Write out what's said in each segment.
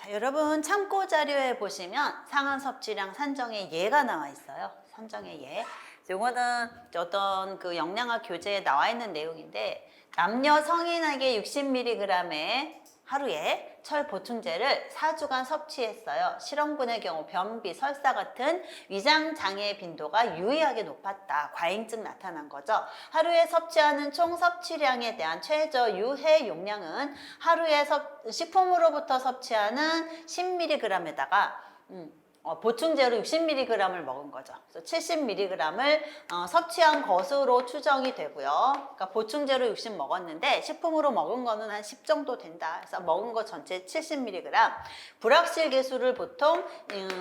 여러분 참고 자료에 보시면 상한 섭취량 산정의 예가 나와 있어요. 산정의 예. 이거는 어떤 그 영양학 교재에 나와 있는 내용인데 남녀 성인에게 60mg의 하루에 철 보충제를 4주간 섭취했어요. 실험군의 경우 변비, 설사 같은 위장 장애의 빈도가 유의하게 높았다. 과잉증 나타난 거죠. 하루에 섭취하는 총 섭취량에 대한 최저 유해 용량은 하루에 식품으로부터 섭취하는 10mg에다가 보충제로 60mg을 먹은 거죠. 그래서 70mg을 섭취한 것으로 추정이 되고요. 그러니까 보충제로 60 먹었는데 식품으로 먹은 거는 한 10 정도 된다. 그래서 먹은 거 전체 70mg. 불확실 계수를 보통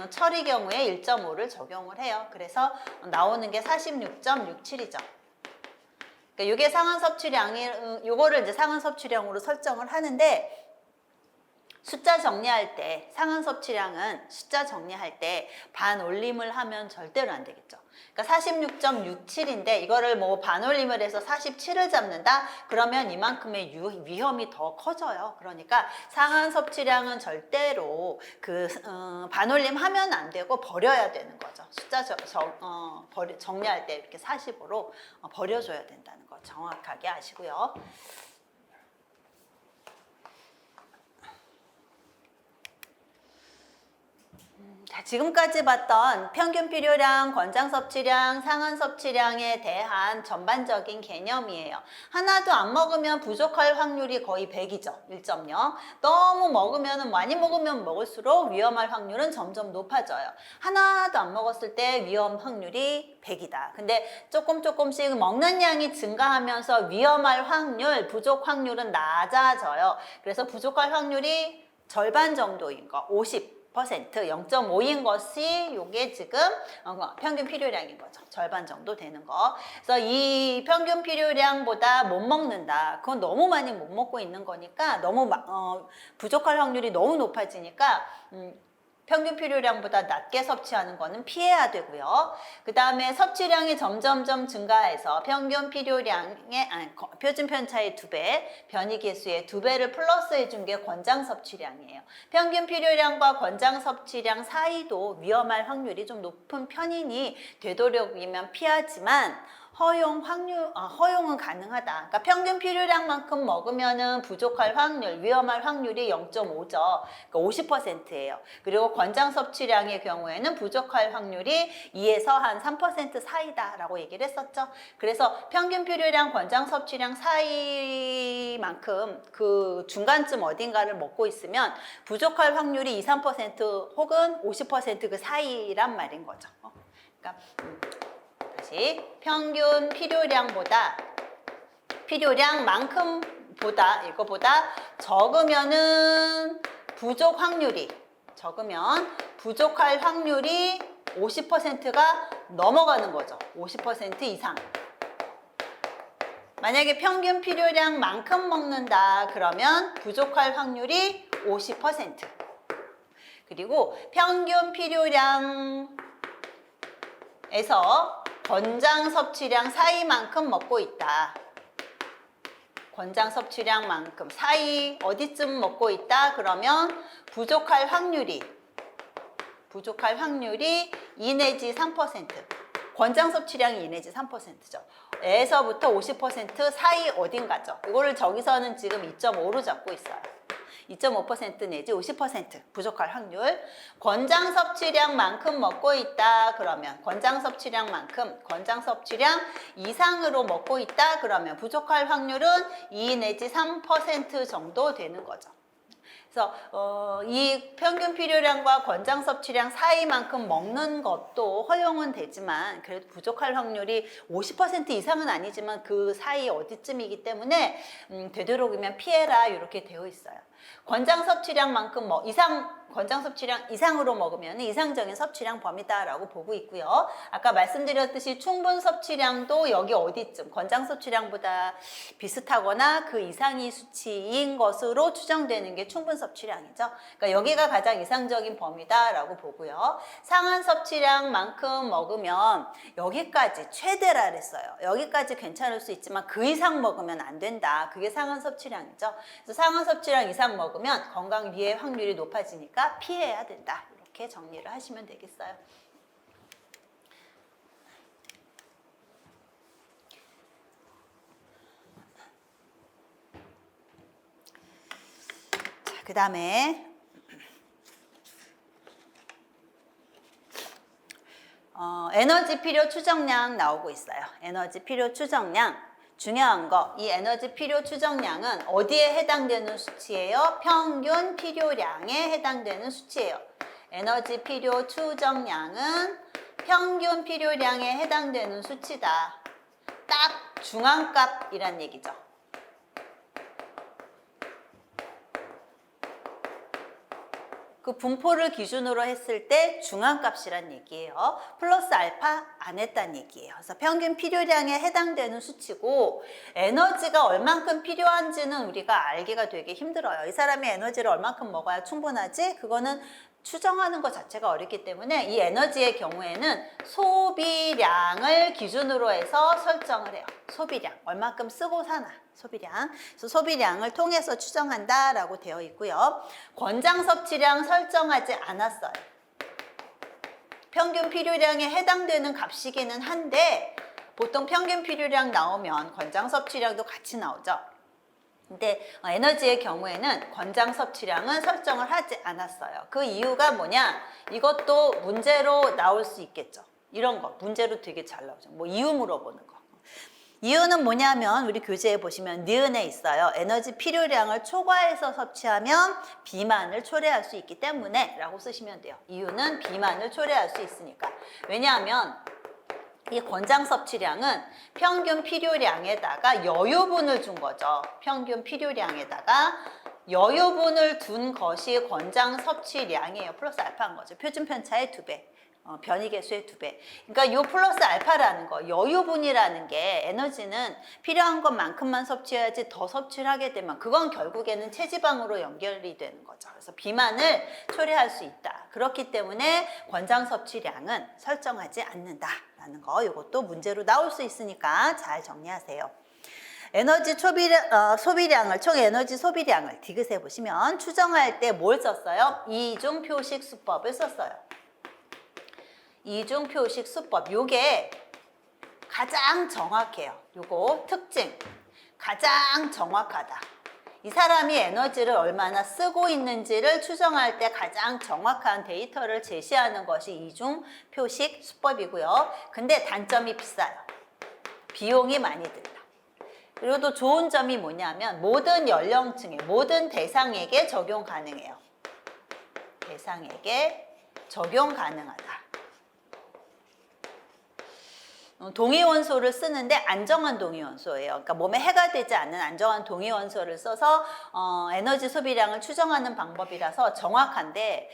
철의 경우에 1.5를 적용을 해요. 그래서 나오는 게 46.67이죠. 그러니까 이게 상한 섭취량이, 요거를 이제 상한 섭취량으로 설정을 하는데. 숫자 정리할 때 상한 섭취량은 숫자 정리할 때 반올림을 하면 절대로 안 되겠죠. 그러니까 46.67인데 이거를 뭐 반올림을 해서 47을 잡는다? 그러면 이만큼의 위험이 더 커져요. 그러니까 상한 섭취량은 절대로 반올림 하면 안 되고 버려야 되는 거죠. 숫자 정리할 때 이렇게 40으로 버려줘야 된다는 거 정확하게 아시고요. 자, 지금까지 봤던 평균 필요량, 권장 섭취량, 상한 섭취량에 대한 전반적인 개념이에요. 하나도 안 먹으면 부족할 확률이 거의 100이죠. 1.0. 너무 많이 먹으면 먹을수록 위험할 확률은 점점 높아져요. 하나도 안 먹었을 때 위험 확률이 100이다. 근데 조금씩 먹는 양이 증가하면서 위험할 확률, 부족 확률은 낮아져요. 그래서 부족할 확률이 절반 정도인 거, 0.5인 것이 요게 지금 평균 필요량인 거죠. 절반 정도 되는 거. 그래서 이 평균 필요량보다 못 먹는다. 그건 너무 많이 못 먹고 있는 거니까 너무 부족할 확률이 너무 높아지니까 평균 필요량보다 낮게 섭취하는 거는 피해야 되고요. 그 다음에 섭취량이 점점점 증가해서 평균 필요량의 표준 편차의 2배, 변이 계수의 2배를 플러스해 준 게 권장 섭취량이에요. 평균 필요량과 권장 섭취량 사이도 위험할 확률이 좀 높은 편이니 되도록이면 피하지만 허용은 가능하다. 그러니까 평균 필요량만큼 먹으면은 부족할 확률, 위험할 확률이 0.5죠. 그러니까 50%예요. 그리고 권장 섭취량의 경우에는 부족할 확률이 2에서 한 3% 사이다라고 얘기를 했었죠. 그래서 평균 필요량, 권장 섭취량 사이만큼 그 중간쯤 어딘가를 먹고 있으면 부족할 확률이 2, 3% 혹은 50% 그 사이란 말인 거죠. 그러니까 다시 이거보다 적으면 부족할 확률이 50%가 넘어가는 거죠. 50% 이상. 만약에 평균 필요량만큼 먹는다 그러면 부족할 확률이 50%. 그리고 평균 필요량에서 권장 섭취량 사이만큼 먹고 있다. 권장 섭취량만큼 사이 어디쯤 먹고 있다? 그러면 부족할 확률이 2 내지 3%. 권장 섭취량이 2 내지 3%죠. 에서부터 50% 사이 어딘가죠. 이거를 저기서는 지금 2.5로 잡고 있어요. 2.5% 내지 50% 부족할 확률. 권장 섭취량만큼 먹고 있다 그러면 권장 섭취량 이상으로 먹고 있다 그러면 부족할 확률은 2 내지 3% 정도 되는 거죠. 그래서 이 평균 필요량과 권장 섭취량 사이만큼 먹는 것도 허용은 되지만 그래도 부족할 확률이 50% 이상은 아니지만 그 사이 어디쯤이기 때문에 되도록이면 피해라 이렇게 되어 있어요. 권장 섭취량 이상으로 먹으면 이상적인 섭취량 범위다라고 보고 있고요. 아까 말씀드렸듯이 충분 섭취량도 여기 어디쯤 권장 섭취량보다 비슷하거나 그 이상의 수치인 것으로 추정되는 게 충분 섭취량이죠. 그러니까 여기가 가장 이상적인 범위다라고 보고요. 상한 섭취량만큼 먹으면 여기까지 최대라 그랬어요. 여기까지 괜찮을 수 있지만 그 이상 먹으면 안 된다. 그게 상한 섭취량이죠. 그래서 상한 섭취량 이상 먹으면 건강 위해 확률이 높아지니까 피해야 된다. 이렇게 정리를 하시면 되겠어요. 자, 그 다음에 에너지 필요 추정량 나오고 있어요. 에너지 필요 추정량. 중요한 거, 이 에너지 필요 추정량은 어디에 해당되는 수치예요? 평균 필요량에 해당되는 수치예요. 에너지 필요 추정량은 평균 필요량에 해당되는 수치다. 딱 중앙값이란 얘기죠. 그 분포를 기준으로 했을 때 중앙값이란 얘기예요. 플러스 알파 안 했다는 얘기예요. 그래서 평균 필요량에 해당되는 수치고 에너지가 얼만큼 필요한지는 우리가 알기가 되게 힘들어요. 이 사람이 에너지를 얼만큼 먹어야 충분하지? 그거는 추정하는 것 자체가 어렵기 때문에 이 에너지의 경우에는 소비량을 기준으로 해서 설정을 해요. 소비량, 얼만큼 쓰고 사나. 소비량. 그래서 소비량을 통해서 추정한다라고 되어 있고요. 권장 섭취량 설정하지 않았어요. 평균 필요량에 해당되는 값이기는 한데 보통 평균 필요량 나오면 권장 섭취량도 같이 나오죠. 근데 에너지의 경우에는 권장 섭취량은 설정을 하지 않았어요. 그 이유가 뭐냐? 이것도 문제로 나올 수 있겠죠. 이런 거 문제로 되게 잘 나오죠. 뭐 이유 물어보는 거. 이유는 뭐냐면 우리 교재에 보시면 니은에 있어요. 에너지 필요량을 초과해서 섭취하면 비만을 초래할 수 있기 때문에 라고 쓰시면 돼요. 이유는 비만을 초래할 수 있으니까. 왜냐하면 이 권장 섭취량은 평균 필요량에다가 여유분을 준 거죠. 평균 필요량에다가 여유분을 둔 것이 권장 섭취량이에요. 플러스 알파인 거죠. 표준 편차의 2배. 변이 개수의 2배. 그러니까 요 플러스 알파라는 거, 여유분이라는 게 에너지는 필요한 것만큼만 섭취해야지 더 섭취를 하게 되면 그건 결국에는 체지방으로 연결이 되는 거죠. 그래서 비만을 초래할 수 있다. 그렇기 때문에 권장 섭취량은 설정하지 않는다라는 거, 이것도 문제로 나올 수 있으니까 잘 정리하세요. 에너지 소비량을, 총 에너지 소비량을 디귿에 보시면 추정할 때 뭘 썼어요? 이중 표식 수법을 썼어요. 이중 표식 수법, 요게 가장 정확해요. 요거 특징, 가장 정확하다. 이 사람이 에너지를 얼마나 쓰고 있는지를 추정할 때 가장 정확한 데이터를 제시하는 것이 이중 표식 수법이고요. 근데 단점이 비싸요. 비용이 많이 든다. 그리고 또 좋은 점이 뭐냐면 모든 연령층에, 모든 대상에게 적용 가능해요. 대상에게 적용 가능하다. 동위원소를 쓰는데 안정한 동위원소예요. 그러니까 몸에 해가 되지 않는 안정한 동위원소를 써서 에너지 소비량을 추정하는 방법이라서 정확한데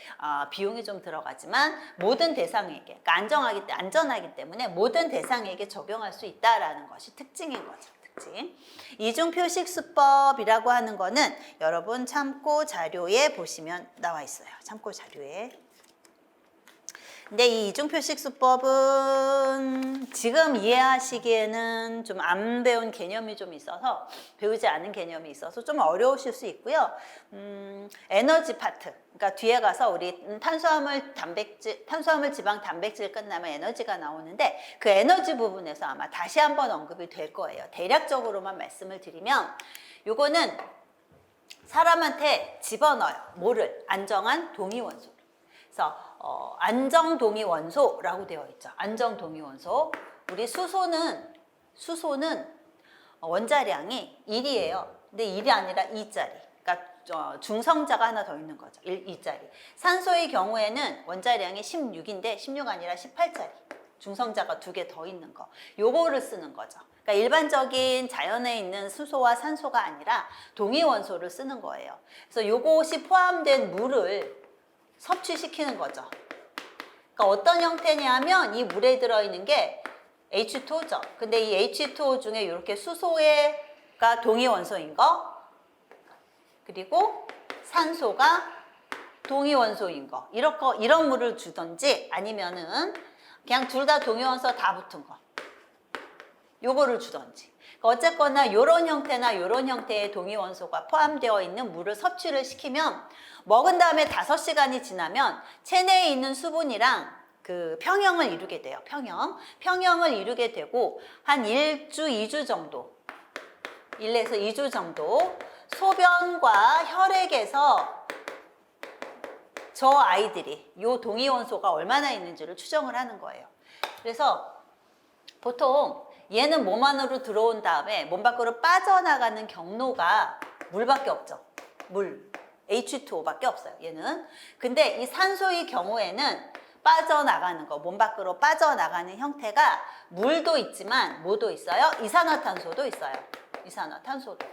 비용이 좀 들어가지만 모든 대상에게, 그러니까 안전하기 때문에 모든 대상에게 적용할 수 있다라는 것이 특징인 거죠. 특징. 이중 표식 수법이라고 하는 거는 여러분 참고 자료에 보시면 나와 있어요. 참고 자료에. 근데 이 이중표식 수법은 지금 이해하시기에는 좀 안 배운 개념이 좀 있어서, 배우지 않은 개념이 있어서 좀 어려우실 수 있고요. 에너지 파트, 그러니까 뒤에 가서 우리 탄수화물, 지방, 단백질 끝나면 에너지가 나오는데 그 에너지 부분에서 아마 다시 한번 언급이 될 거예요. 대략적으로만 말씀을 드리면 요거는 사람한테 집어넣어요. 뭐를? 안정한 동위원소. 그래서 안정동위원소라고 되어 있죠. 안정동위원소. 우리 수소는 원자량이 1이에요. 근데 1이 아니라 2짜리. 그러니까 중성자가 하나 더 있는 거죠. 2짜리. 산소의 경우에는 원자량이 16인데 16 아니라 18짜리. 중성자가 2개 더 있는 거. 요거를 쓰는 거죠. 그러니까 일반적인 자연에 있는 수소와 산소가 아니라 동위원소를 쓰는 거예요. 그래서 요것이 포함된 물을 섭취시키는 거죠. 그러니까 어떤 형태냐면 이 물에 들어있는 게 H2O죠. 근데 이 H2O 중에 이렇게 수소가 동위원소인 거, 그리고 산소가 동위원소인 거, 이런 물을 주던지 아니면은 그냥 둘 다 동위원소 다 붙은 거. 요거를 주던지. 그러니까 어쨌거나 요런 형태나 요런 형태의 동위원소가 포함되어 있는 물을 섭취를 시키면 먹은 다음에 5시간이 지나면 체내에 있는 수분이랑 그 평형을 이루게 돼요. 평형을 이루게 되고 한 1주, 2주 정도 1에서 2주 정도 소변과 혈액에서 저 아이들이 요 동위원소가 얼마나 있는지를 추정을 하는 거예요. 그래서 보통 얘는 몸 안으로 들어온 다음에 몸 밖으로 빠져나가는 경로가 물밖에 없죠. 물, H2O밖에 없어요. 얘는. 근데 이 산소의 경우에는 빠져나가는 거, 몸 밖으로 빠져나가는 형태가 물도 있지만 뭐도 있어요? 이산화탄소도 있어요. 이산화탄소도.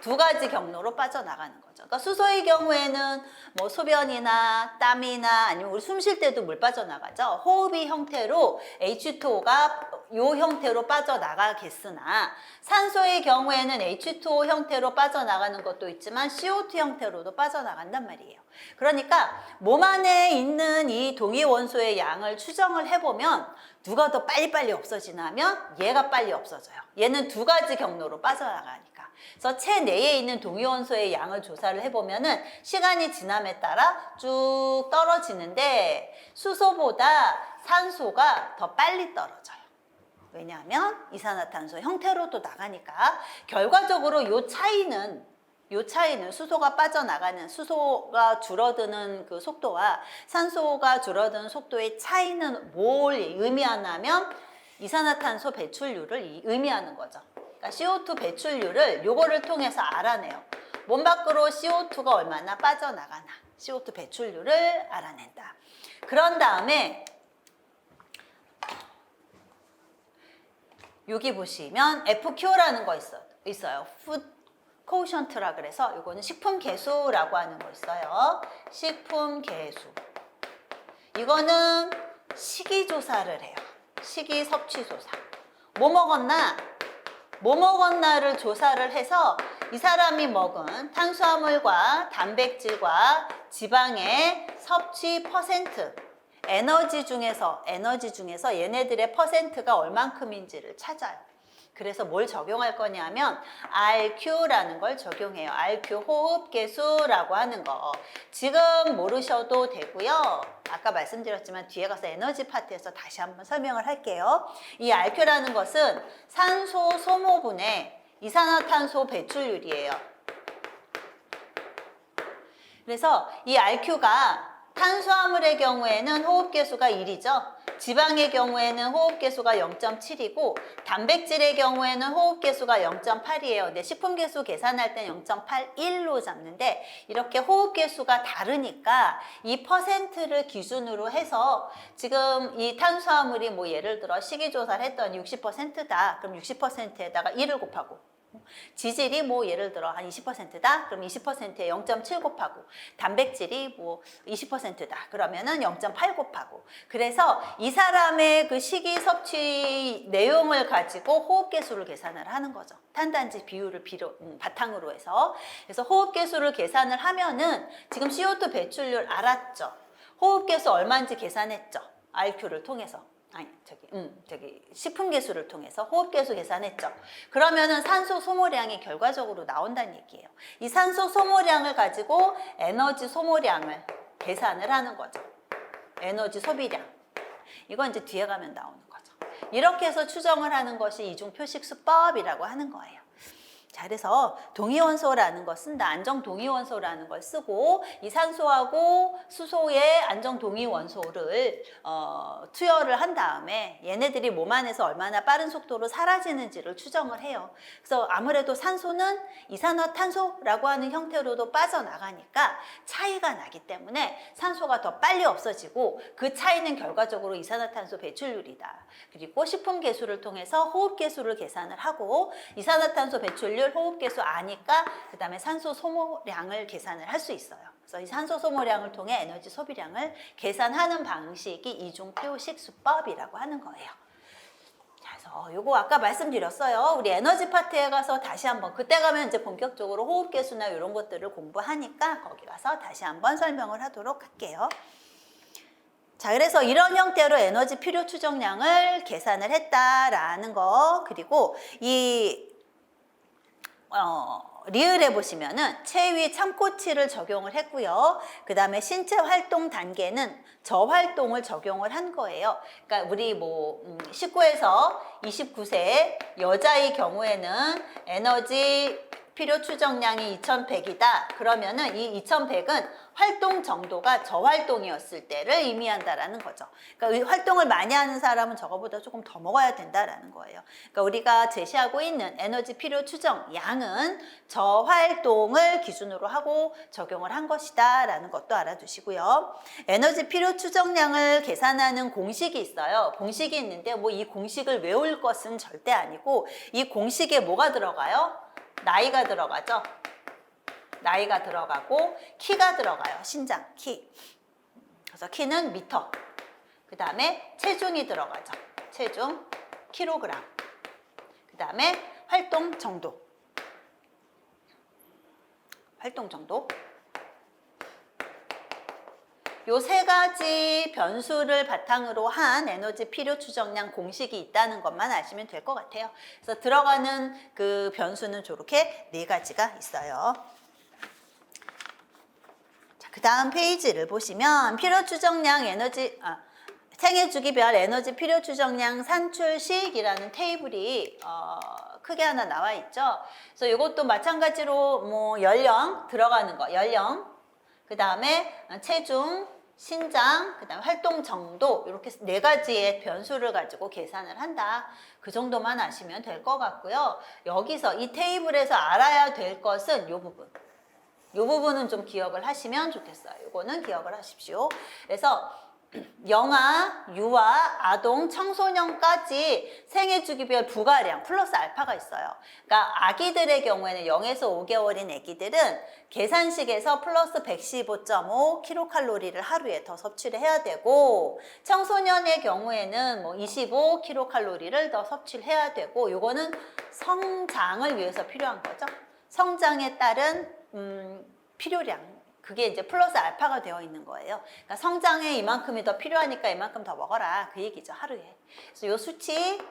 두 가지 경로로 빠져나가는 거죠. 그러니까 수소의 경우에는 뭐 소변이나 땀이나 아니면 우리 숨 쉴 때도 물 빠져나가죠. 호흡의 형태로 H2O가 요 형태로 빠져나가겠으나 산소의 경우에는 H2O 형태로 빠져나가는 것도 있지만 CO2 형태로도 빠져나간단 말이에요. 그러니까 몸 안에 있는 이 동위원소의 양을 추정을 해보면 누가 더 빨리빨리 없어지냐면 얘가 빨리 없어져요. 얘는 두 가지 경로로 빠져나가니까. 그래서 체내에 있는 동위원소의 양을 조사를 해보면은 시간이 지남에 따라 쭉 떨어지는데 수소보다 산소가 더 빨리 떨어져요. 왜냐하면 이산화탄소 형태로도 나가니까 결과적으로 요 차이는 수소가 빠져나가는 수소가 줄어드는 그 속도와 산소가 줄어드는 속도의 차이는 뭘 의미하냐면 이산화탄소 배출률을 의미하는 거죠. 그러니까 CO2 배출률을 요거를 통해서 알아내요. 몸 밖으로 CO2가 얼마나 빠져나가나 CO2 배출률을 알아낸다. 그런 다음에 여기 보시면 FQ라는 거 있어요. Food Quotient라 그래서 이거는 식품 개수라고 하는 거 있어요. 식품 개수. 이거는 식이 조사를 해요. 식이 섭취 조사. 뭐 먹었나를 조사를 해서 이 사람이 먹은 탄수화물과 단백질과 지방의 섭취 퍼센트, 에너지 중에서 얘네들의 퍼센트가 얼만큼인지를 찾아요. 그래서 뭘 적용할 거냐면 RQ라는 걸 적용해요. RQ 호흡계수라고 하는 거. 지금 모르셔도 되고요. 아까 말씀드렸지만 뒤에 가서 에너지 파트에서 다시 한번 설명을 할게요. 이 RQ라는 것은 산소 소모분의 이산화탄소 배출률이에요. 그래서 이 RQ가 탄수화물의 경우에는 호흡계수가 1이죠. 지방의 경우에는 호흡계수가 0.7이고 단백질의 경우에는 호흡계수가 0.8이에요. 근데 식품계수 계산할 땐 0.81로 잡는데 이렇게 호흡계수가 다르니까 이 퍼센트를 기준으로 해서 지금 이 탄수화물이 뭐 예를 들어 식이조사를 했더니 60%다. 그럼 60%에다가 1을 곱하고 지질이 뭐 예를 들어 한 20%다. 그럼 20%에 0.7 곱하고 단백질이 뭐 20%다. 그러면은 0.8 곱하고 그래서 이 사람의 그 식이 섭취 내용을 가지고 호흡계수를 계산을 하는 거죠. 탄단지 비율을 바탕으로 해서 그래서 호흡계수를 계산을 하면은 지금 CO2 배출률 알았죠. 호흡계수 얼마인지 계산했죠. RQ를 통해서. 식품계수를 통해서 호흡계수 계산했죠. 그러면은 산소 소모량이 결과적으로 나온다는 얘기예요. 이 산소 소모량을 가지고 에너지 소모량을 계산을 하는 거죠. 에너지 소비량. 이건 이제 뒤에 가면 나오는 거죠. 이렇게 해서 추정을 하는 것이 이중표식수법이라고 하는 거예요. 자, 그래서 동위원소라는 거 쓴다. 안정동위원소라는 걸 쓰고 이 산소하고 수소의 안정동위원소를 투여를 한 다음에 얘네들이 몸 안에서 얼마나 빠른 속도로 사라지는지를 추정을 해요. 그래서 아무래도 산소는 이산화탄소라고 하는 형태로도 빠져나가니까 차이가 나기 때문에 산소가 더 빨리 없어지고 그 차이는 결과적으로 이산화탄소 배출률이다. 그리고 식품계수를 통해서 호흡계수를 계산을 하고 이산화탄소 배출률 호흡계수 아니까 그 다음에 산소 소모량을 계산을 할 수 있어요. 그래서 이 산소 소모량을 통해 에너지 소비량을 계산하는 방식이 이중표식 수법이라고 하는 거예요. 그래서 요거 아까 말씀드렸어요. 우리 에너지 파트에 가서 다시 한번 그때 가면 이제 본격적으로 호흡계수나 이런 것들을 공부하니까 거기 가서 다시 한번 설명을 하도록 할게요. 자, 그래서 이런 형태로 에너지 필요 추정량을 계산을 했다라는 거. 그리고 이 리을에 보시면은 체위 참고치를 적용을 했고요. 그 다음에 신체 활동 단계는 저활동을 적용을 한 거예요. 그러니까 우리 19에서 29세 여자의 경우에는 에너지 필요 추정량이 2100이다. 그러면은 이 2100은 활동 정도가 저활동이었을 때를 의미한다라는 거죠. 그러니까 활동을 많이 하는 사람은 저거보다 조금 더 먹어야 된다라는 거예요. 그러니까 우리가 제시하고 있는 에너지 필요 추정 양은 저활동을 기준으로 하고 적용을 한 것이다라는 것도 알아두시고요. 에너지 필요 추정량을 계산하는 공식이 있어요. 공식이 있는데 이 공식을 외울 것은 절대 아니고 이 공식에 뭐가 들어가요? 나이가 들어가죠. 나이가 들어가고 키가 들어가요. 신장, 키. 그래서 키는 미터. 그 다음에 체중이 들어가죠. 체중, 킬로그램. 그 다음에 활동 정도. 활동 정도. 요 세 가지 변수를 바탕으로 한 에너지 필요 추정량 공식이 있다는 것만 아시면 될 것 같아요. 그래서 들어가는 그 변수는 저렇게 네 가지가 있어요. 자, 그 다음 페이지를 보시면 필요 추정량 생애 주기별 에너지 필요 추정량 산출식이라는 테이블이 크게 하나 나와 있죠. 그래서 이것도 마찬가지로 연령 들어가는 거, 연령, 그 다음에 체중, 신장, 그 다음에 활동 정도 이렇게 네 가지의 변수를 가지고 계산을 한다. 그 정도만 아시면 될 것 같고요. 여기서 이 테이블에서 알아야 될 것은 이 부분. 이 부분은 좀 기억을 하시면 좋겠어요. 이거는 기억을 하십시오. 그래서 영아, 유아, 아동, 청소년까지 생애 주기별 부가량 플러스 알파가 있어요. 그러니까 아기들의 경우에는 0에서 5개월인 아기들은 계산식에서 플러스 115.5 킬로칼로리를 하루에 더 섭취를 해야 되고 청소년의 경우에는 25 킬로칼로리를 더 섭취를 해야 되고 이거는 성장을 위해서 필요한 거죠. 성장에 따른 필요량. 그게 이제 플러스 알파가 되어 있는 거예요. 그러니까 성장에 이만큼이 더 필요하니까 이만큼 더 먹어라. 그 얘기죠, 하루에. 그래서 요 수치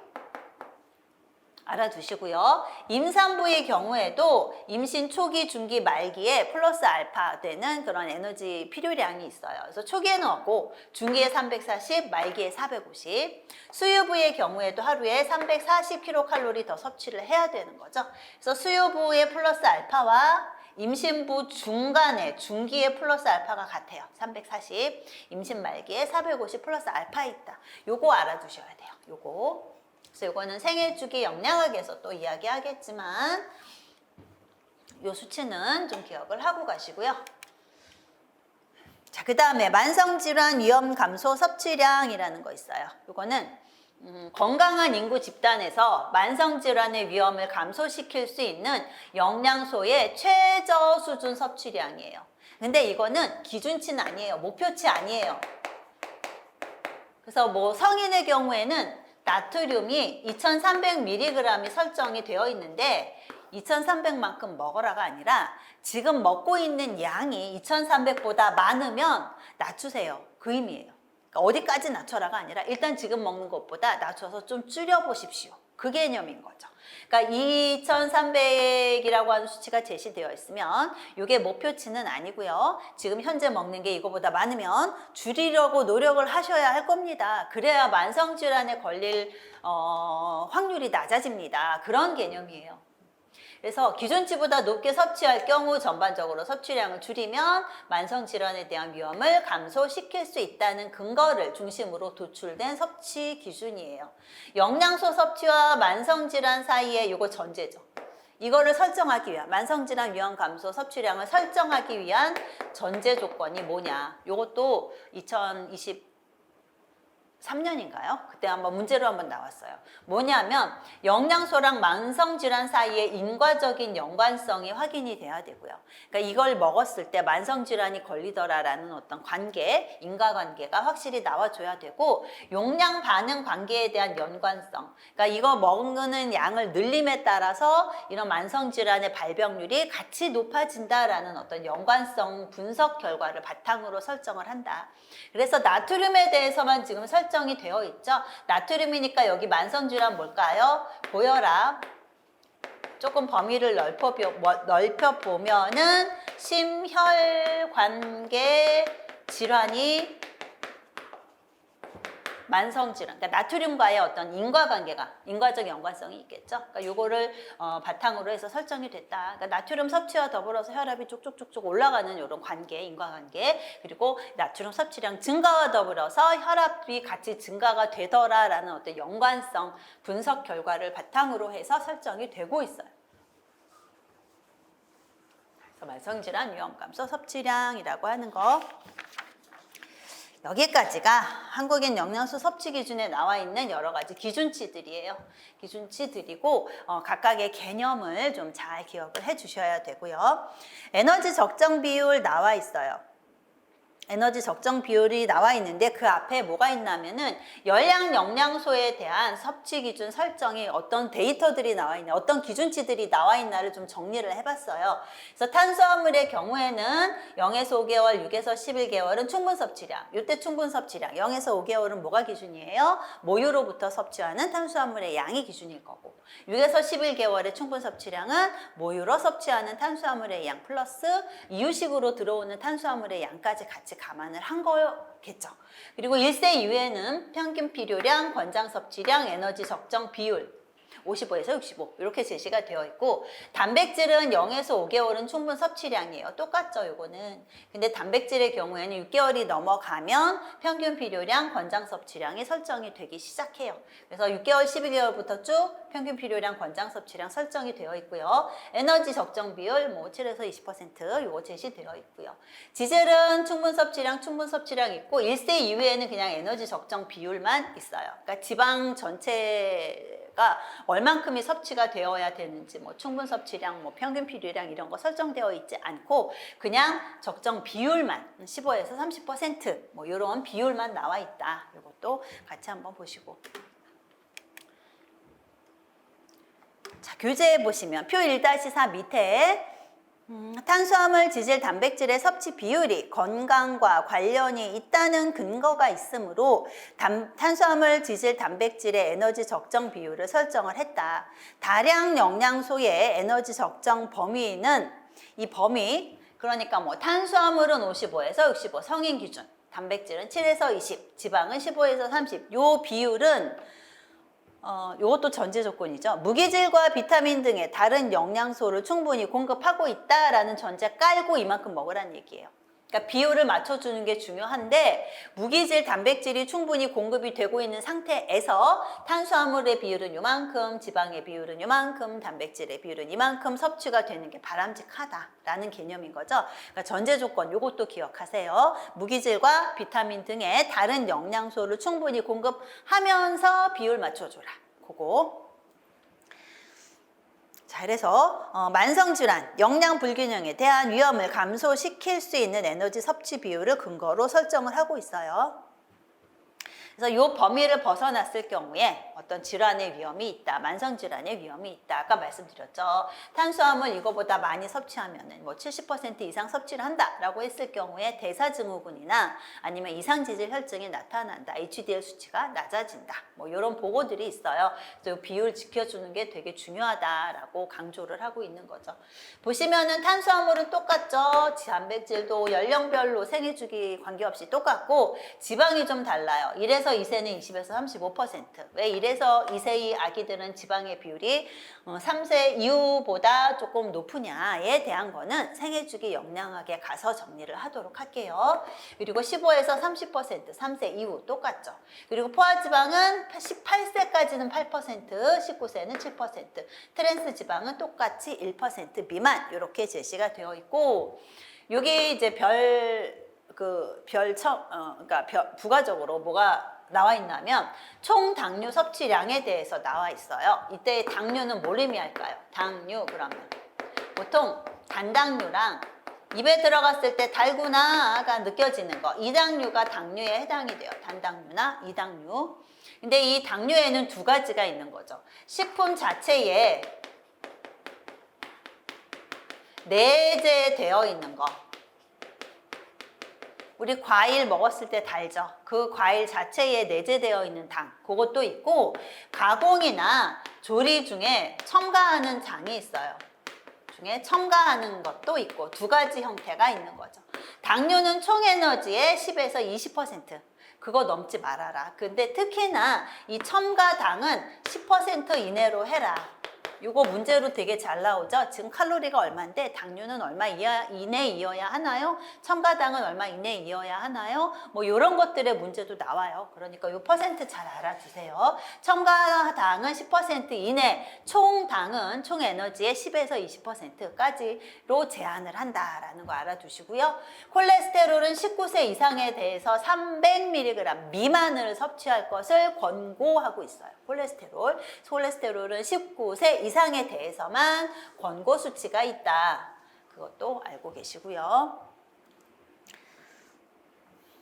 알아두시고요. 임산부의 경우에도 임신 초기, 중기, 말기에 플러스 알파 되는 그런 에너지 필요량이 있어요. 그래서 초기에는 없고 중기에 340, 말기에 450. 수유부의 경우에도 하루에 340kcal 더 섭취를 해야 되는 거죠. 그래서 수유부의 플러스 알파와 임신부 중간에 중기에 플러스 알파가 같아요. 340. 임신 말기에 450 플러스 알파 있다. 요거 알아두셔야 돼요. 요거. 그래서 요거는 생애주기 영양학에서 또 이야기하겠지만 요 수치는 좀 기억을 하고 가시고요. 자, 그 다음에 만성질환 위험 감소 섭취량이라는 거 있어요. 요거는 건강한 인구 집단에서 만성질환의 위험을 감소시킬 수 있는 영양소의 최저 수준 섭취량이에요. 근데 이거는 기준치는 아니에요. 목표치 아니에요. 그래서 성인의 경우에는 나트륨이 2300mg이 설정이 되어 있는데 2300만큼 먹어라가 아니라 지금 먹고 있는 양이 2300보다 많으면 낮추세요. 그 의미예요. 그러니까 어디까지 낮춰라가 아니라 일단 지금 먹는 것보다 낮춰서 좀 줄여보십시오. 그 개념인 거죠. 그러니까 2300이라고 하는 수치가 제시되어 있으면 이게 목표치는 아니고요. 지금 현재 먹는 게 이거보다 많으면 줄이려고 노력을 하셔야 할 겁니다. 그래야 만성질환에 걸릴 확률이 낮아집니다. 그런 개념이에요. 그래서 기준치보다 높게 섭취할 경우 전반적으로 섭취량을 줄이면 만성질환에 대한 위험을 감소시킬 수 있다는 근거를 중심으로 도출된 섭취 기준이에요. 영양소 섭취와 만성질환 사이에 이거 전제죠. 이거를 설정하기 위한 만성질환 위험 감소 섭취량을 설정하기 위한 전제 조건이 뭐냐. 이것도 3년인가요? 그때 한번 문제로 한번 나왔어요. 뭐냐면 영양소랑 만성질환 사이의 인과적인 연관성이 확인이 돼야 되고요. 그러니까 이걸 먹었을 때 만성질환이 걸리더라라는 어떤 관계, 인과관계가 확실히 나와줘야 되고 용량 반응 관계에 대한 연관성. 그러니까 이거 먹는 양을 늘림에 따라서 이런 만성질환의 발병률이 같이 높아진다라는 어떤 연관성 분석 결과를 바탕으로 설정을 한다. 그래서 나트륨에 대해서만 지금 설정이 되어 있죠. 나트륨이니까 여기 만성질환 뭘까요? 보여라. 조금 범위를 넓혀보면은 심혈관계 질환이 만성질환, 그러니까 나트륨과의 어떤 인과적 연관성이 있겠죠. 그러니까 요거를 바탕으로 해서 설정이 됐다. 그러니까 나트륨 섭취와 더불어서 혈압이 쭉쭉쭉쭉 올라가는 이런 관계, 인과관계, 그리고 나트륨 섭취량 증가와 더불어서 혈압이 같이 증가가 되더라라는 어떤 연관성 분석 결과를 바탕으로 해서 설정이 되고 있어요. 그래서 만성질환 위험감소 섭취량이라고 하는 거. 여기까지가 한국인 영양소 섭취 기준에 나와 있는 여러 가지 기준치들이에요. 기준치들이고 각각의 개념을 좀 잘 기억을 해 주셔야 되고요. 에너지 적정 비율 나와 있어요. 에너지 적정 비율이 나와 있는데 그 앞에 뭐가 있냐면은 열량 영양소에 대한 섭취 기준 설정이 어떤 데이터들이 나와 있냐, 어떤 기준치들이 나와 있나를 좀 정리를 해봤어요. 그래서 탄수화물의 경우에는 0에서 5개월, 6에서 11개월은 충분 섭취량. 이때 충분 섭취량, 0에서 5개월은 뭐가 기준이에요? 모유로부터 섭취하는 탄수화물의 양이 기준일 거고, 6에서 11개월의 충분 섭취량은 모유로 섭취하는 탄수화물의 양 플러스 이유식으로 들어오는 탄수화물의 양까지 같이 감안을 한 거겠죠. 그리고 1세 이후에는 평균 필요량, 권장 섭취량, 에너지 적정 비율 55에서 65 이렇게 제시가 되어 있고, 단백질은 0에서 5개월은 충분 섭취량이에요. 똑같죠, 요거는. 근데 단백질의 경우에는 6개월이 넘어가면 평균 필요량, 권장 섭취량이 설정이 되기 시작해요. 그래서 6개월, 12개월부터 쭉 평균 필요량, 권장 섭취량 설정이 되어 있고요. 에너지 적정 비율 뭐 7에서 20% 요거 제시되어 있고요. 지젤은 충분 섭취량 있고 1세 이후에는 그냥 에너지 적정 비율만 있어요. 그러니까 지방 전체가 얼만큼이 섭취가 되어야 되는지, 뭐 충분 섭취량, 뭐 평균 필요량 이런 거 설정되어 있지 않고 그냥 적정 비율만 15에서 30% 이런 비율만 나와 있다. 이것도 같이 한번 보시고. 자, 교재에 보시면 표 1-4 밑에 탄수화물, 지질, 단백질의 섭취 비율이 건강과 관련이 있다는 근거가 있으므로 탄수화물, 지질, 단백질의 에너지 적정 비율을 설정을 했다. 다량 영양소의 에너지 적정 범위는 이 범위, 그러니까 뭐 탄수화물은 55에서 65 성인 기준, 단백질은 7에서 20, 지방은 15에서 30. 요 비율은 이것도 전제 조건이죠. 무기질과 비타민 등의 다른 영양소를 충분히 공급하고 있다라는 전제 깔고 이만큼 먹으라는 얘기예요. 그러니까 비율을 맞춰주는 게 중요한데, 무기질, 단백질이 충분히 공급이 되고 있는 상태에서 탄수화물의 비율은 요만큼, 지방의 비율은 요만큼, 단백질의 비율은 이만큼 섭취가 되는 게 바람직하다라는 개념인 거죠. 그러니까 전제 조건 요것도 기억하세요. 무기질과 비타민 등의 다른 영양소를 충분히 공급하면서 비율 맞춰줘라. 그거. 자, 그래서 만성질환, 영양 불균형에 대한 위험을 감소시킬 수 있는 에너지 섭취 비율을 근거로 설정을 하고 있어요. 그래서 이 범위를 벗어났을 경우에 어떤 질환의 위험이 있다, 만성질환의 위험이 있다. 아까 말씀드렸죠. 탄수화물 이거보다 많이 섭취하면은 뭐 70% 이상 섭취를 한다라고 했을 경우에 대사증후군이나 아니면 이상지질 혈증이 나타난다, HDL 수치가 낮아진다. 뭐 이런 보고들이 있어요. 그래서 비율 지켜주는 게 되게 중요하다라고 강조를 하고 있는 거죠. 보시면은 탄수화물은 똑같죠. 단백질도 연령별로 생애주기 관계없이 똑같고, 지방이 좀 달라요. 1에서 2세는 20에서 35%. 왜 1에서 2세의 아기들은 지방의 비율이 3세 이후보다 조금 높으냐에 대한 거는 생애주기 영양학에 가서 정리를 하도록 할게요. 그리고 15에서 30%, 3세 이후 똑같죠. 그리고 포화지방은 18세까지는 8%, 19세는 7%, 트랜스 지방은 똑같이 1% 미만 이렇게 제시가 되어 있고, 여기 이제 그러니까 부가적으로 뭐가 나와 있냐면 총 당류 섭취량에 대해서 나와 있어요. 이때 당류는 뭘 의미할까요? 당류 그러면 보통 단당류랑 입에 들어갔을 때 달구나가 느껴지는 거, 이당류가 당류에 해당이 돼요. 단당류나 이당류. 근데 이 당류에는 두 가지가 있는 거죠. 식품 자체에 내재되어 있는 거. 우리 과일 먹었을 때 달죠. 그 과일 자체에 내재되어 있는 당, 그것도 있고, 가공이나 조리 중에 첨가하는 장이 있어요. 중에 첨가하는 것도 있고, 두 가지 형태가 있는 거죠. 당류는 총 에너지의 10에서 20%. 그거 넘지 말아라. 근데 특히나 이 첨가당은 10% 이내로 해라. 이거 문제로 되게 잘 나오죠. 지금 칼로리가 얼마인데 당류는 얼마 이내이어야 하나요? 첨가당은 얼마 이내이어야 하나요? 뭐 이런 것들의 문제도 나와요. 그러니까 이 퍼센트 잘 알아두세요. 첨가당은 10% 이내, 총당은 총 에너지의 10에서 20%까지로 제한을 한다라는 거 알아두시고요. 콜레스테롤은 19세 이상에 대해서 300mg 미만을 섭취할 것을 권고하고 있어요. 콜레스테롤은 19세 이상에 대해서만 권고 수치가 있다. 그것도 알고 계시고요.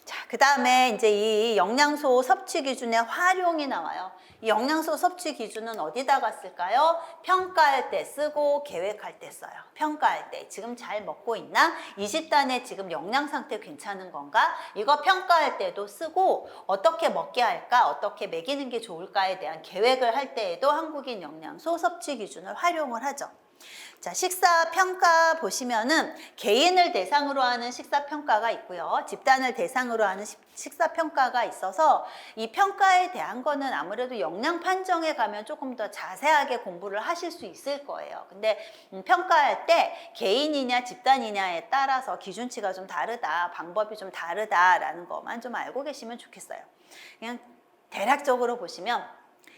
자, 그 다음에 이제 이 영양소 섭취 기준의 활용이 나와요. 이 영양소 섭취 기준은 어디다가 쓸까요? 평가할 때 쓰고 계획할 때 써요. 평가할 때 지금 잘 먹고 있나? 20단에 지금 영양 상태 괜찮은 건가? 이거 평가할 때도 쓰고 어떻게 먹게 할까? 어떻게 먹이는 게 좋을까에 대한 계획을 할 때에도 한국인 영양소 섭취 기준을 활용을 하죠. 자, 식사 평가 보시면은 개인을 대상으로 하는 식사 평가가 있고요. 집단을 대상으로 하는 식사 평가가 있어서 이 평가에 대한 거는 아무래도 영양 판정에 가면 조금 더 자세하게 공부를 하실 수 있을 거예요. 근데 평가할 때 개인이냐 집단이냐에 따라서 기준치가 좀 다르다, 방법이 좀 다르다라는 것만 좀 알고 계시면 좋겠어요. 그냥 대략적으로 보시면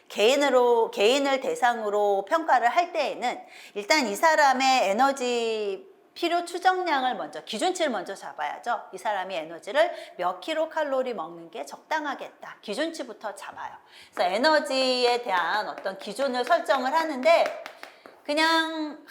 개인을 대상으로 평가를 할 때에는 일단 이 사람의 에너지 필요 추정량을 먼저, 기준치를 먼저 잡아야죠. 이 사람이 에너지를 몇 킬로칼로리 먹는 게 적당하겠다. 기준치부터 잡아요. 그래서 에너지에 대한 어떤 기준을 설정을 하는데 그냥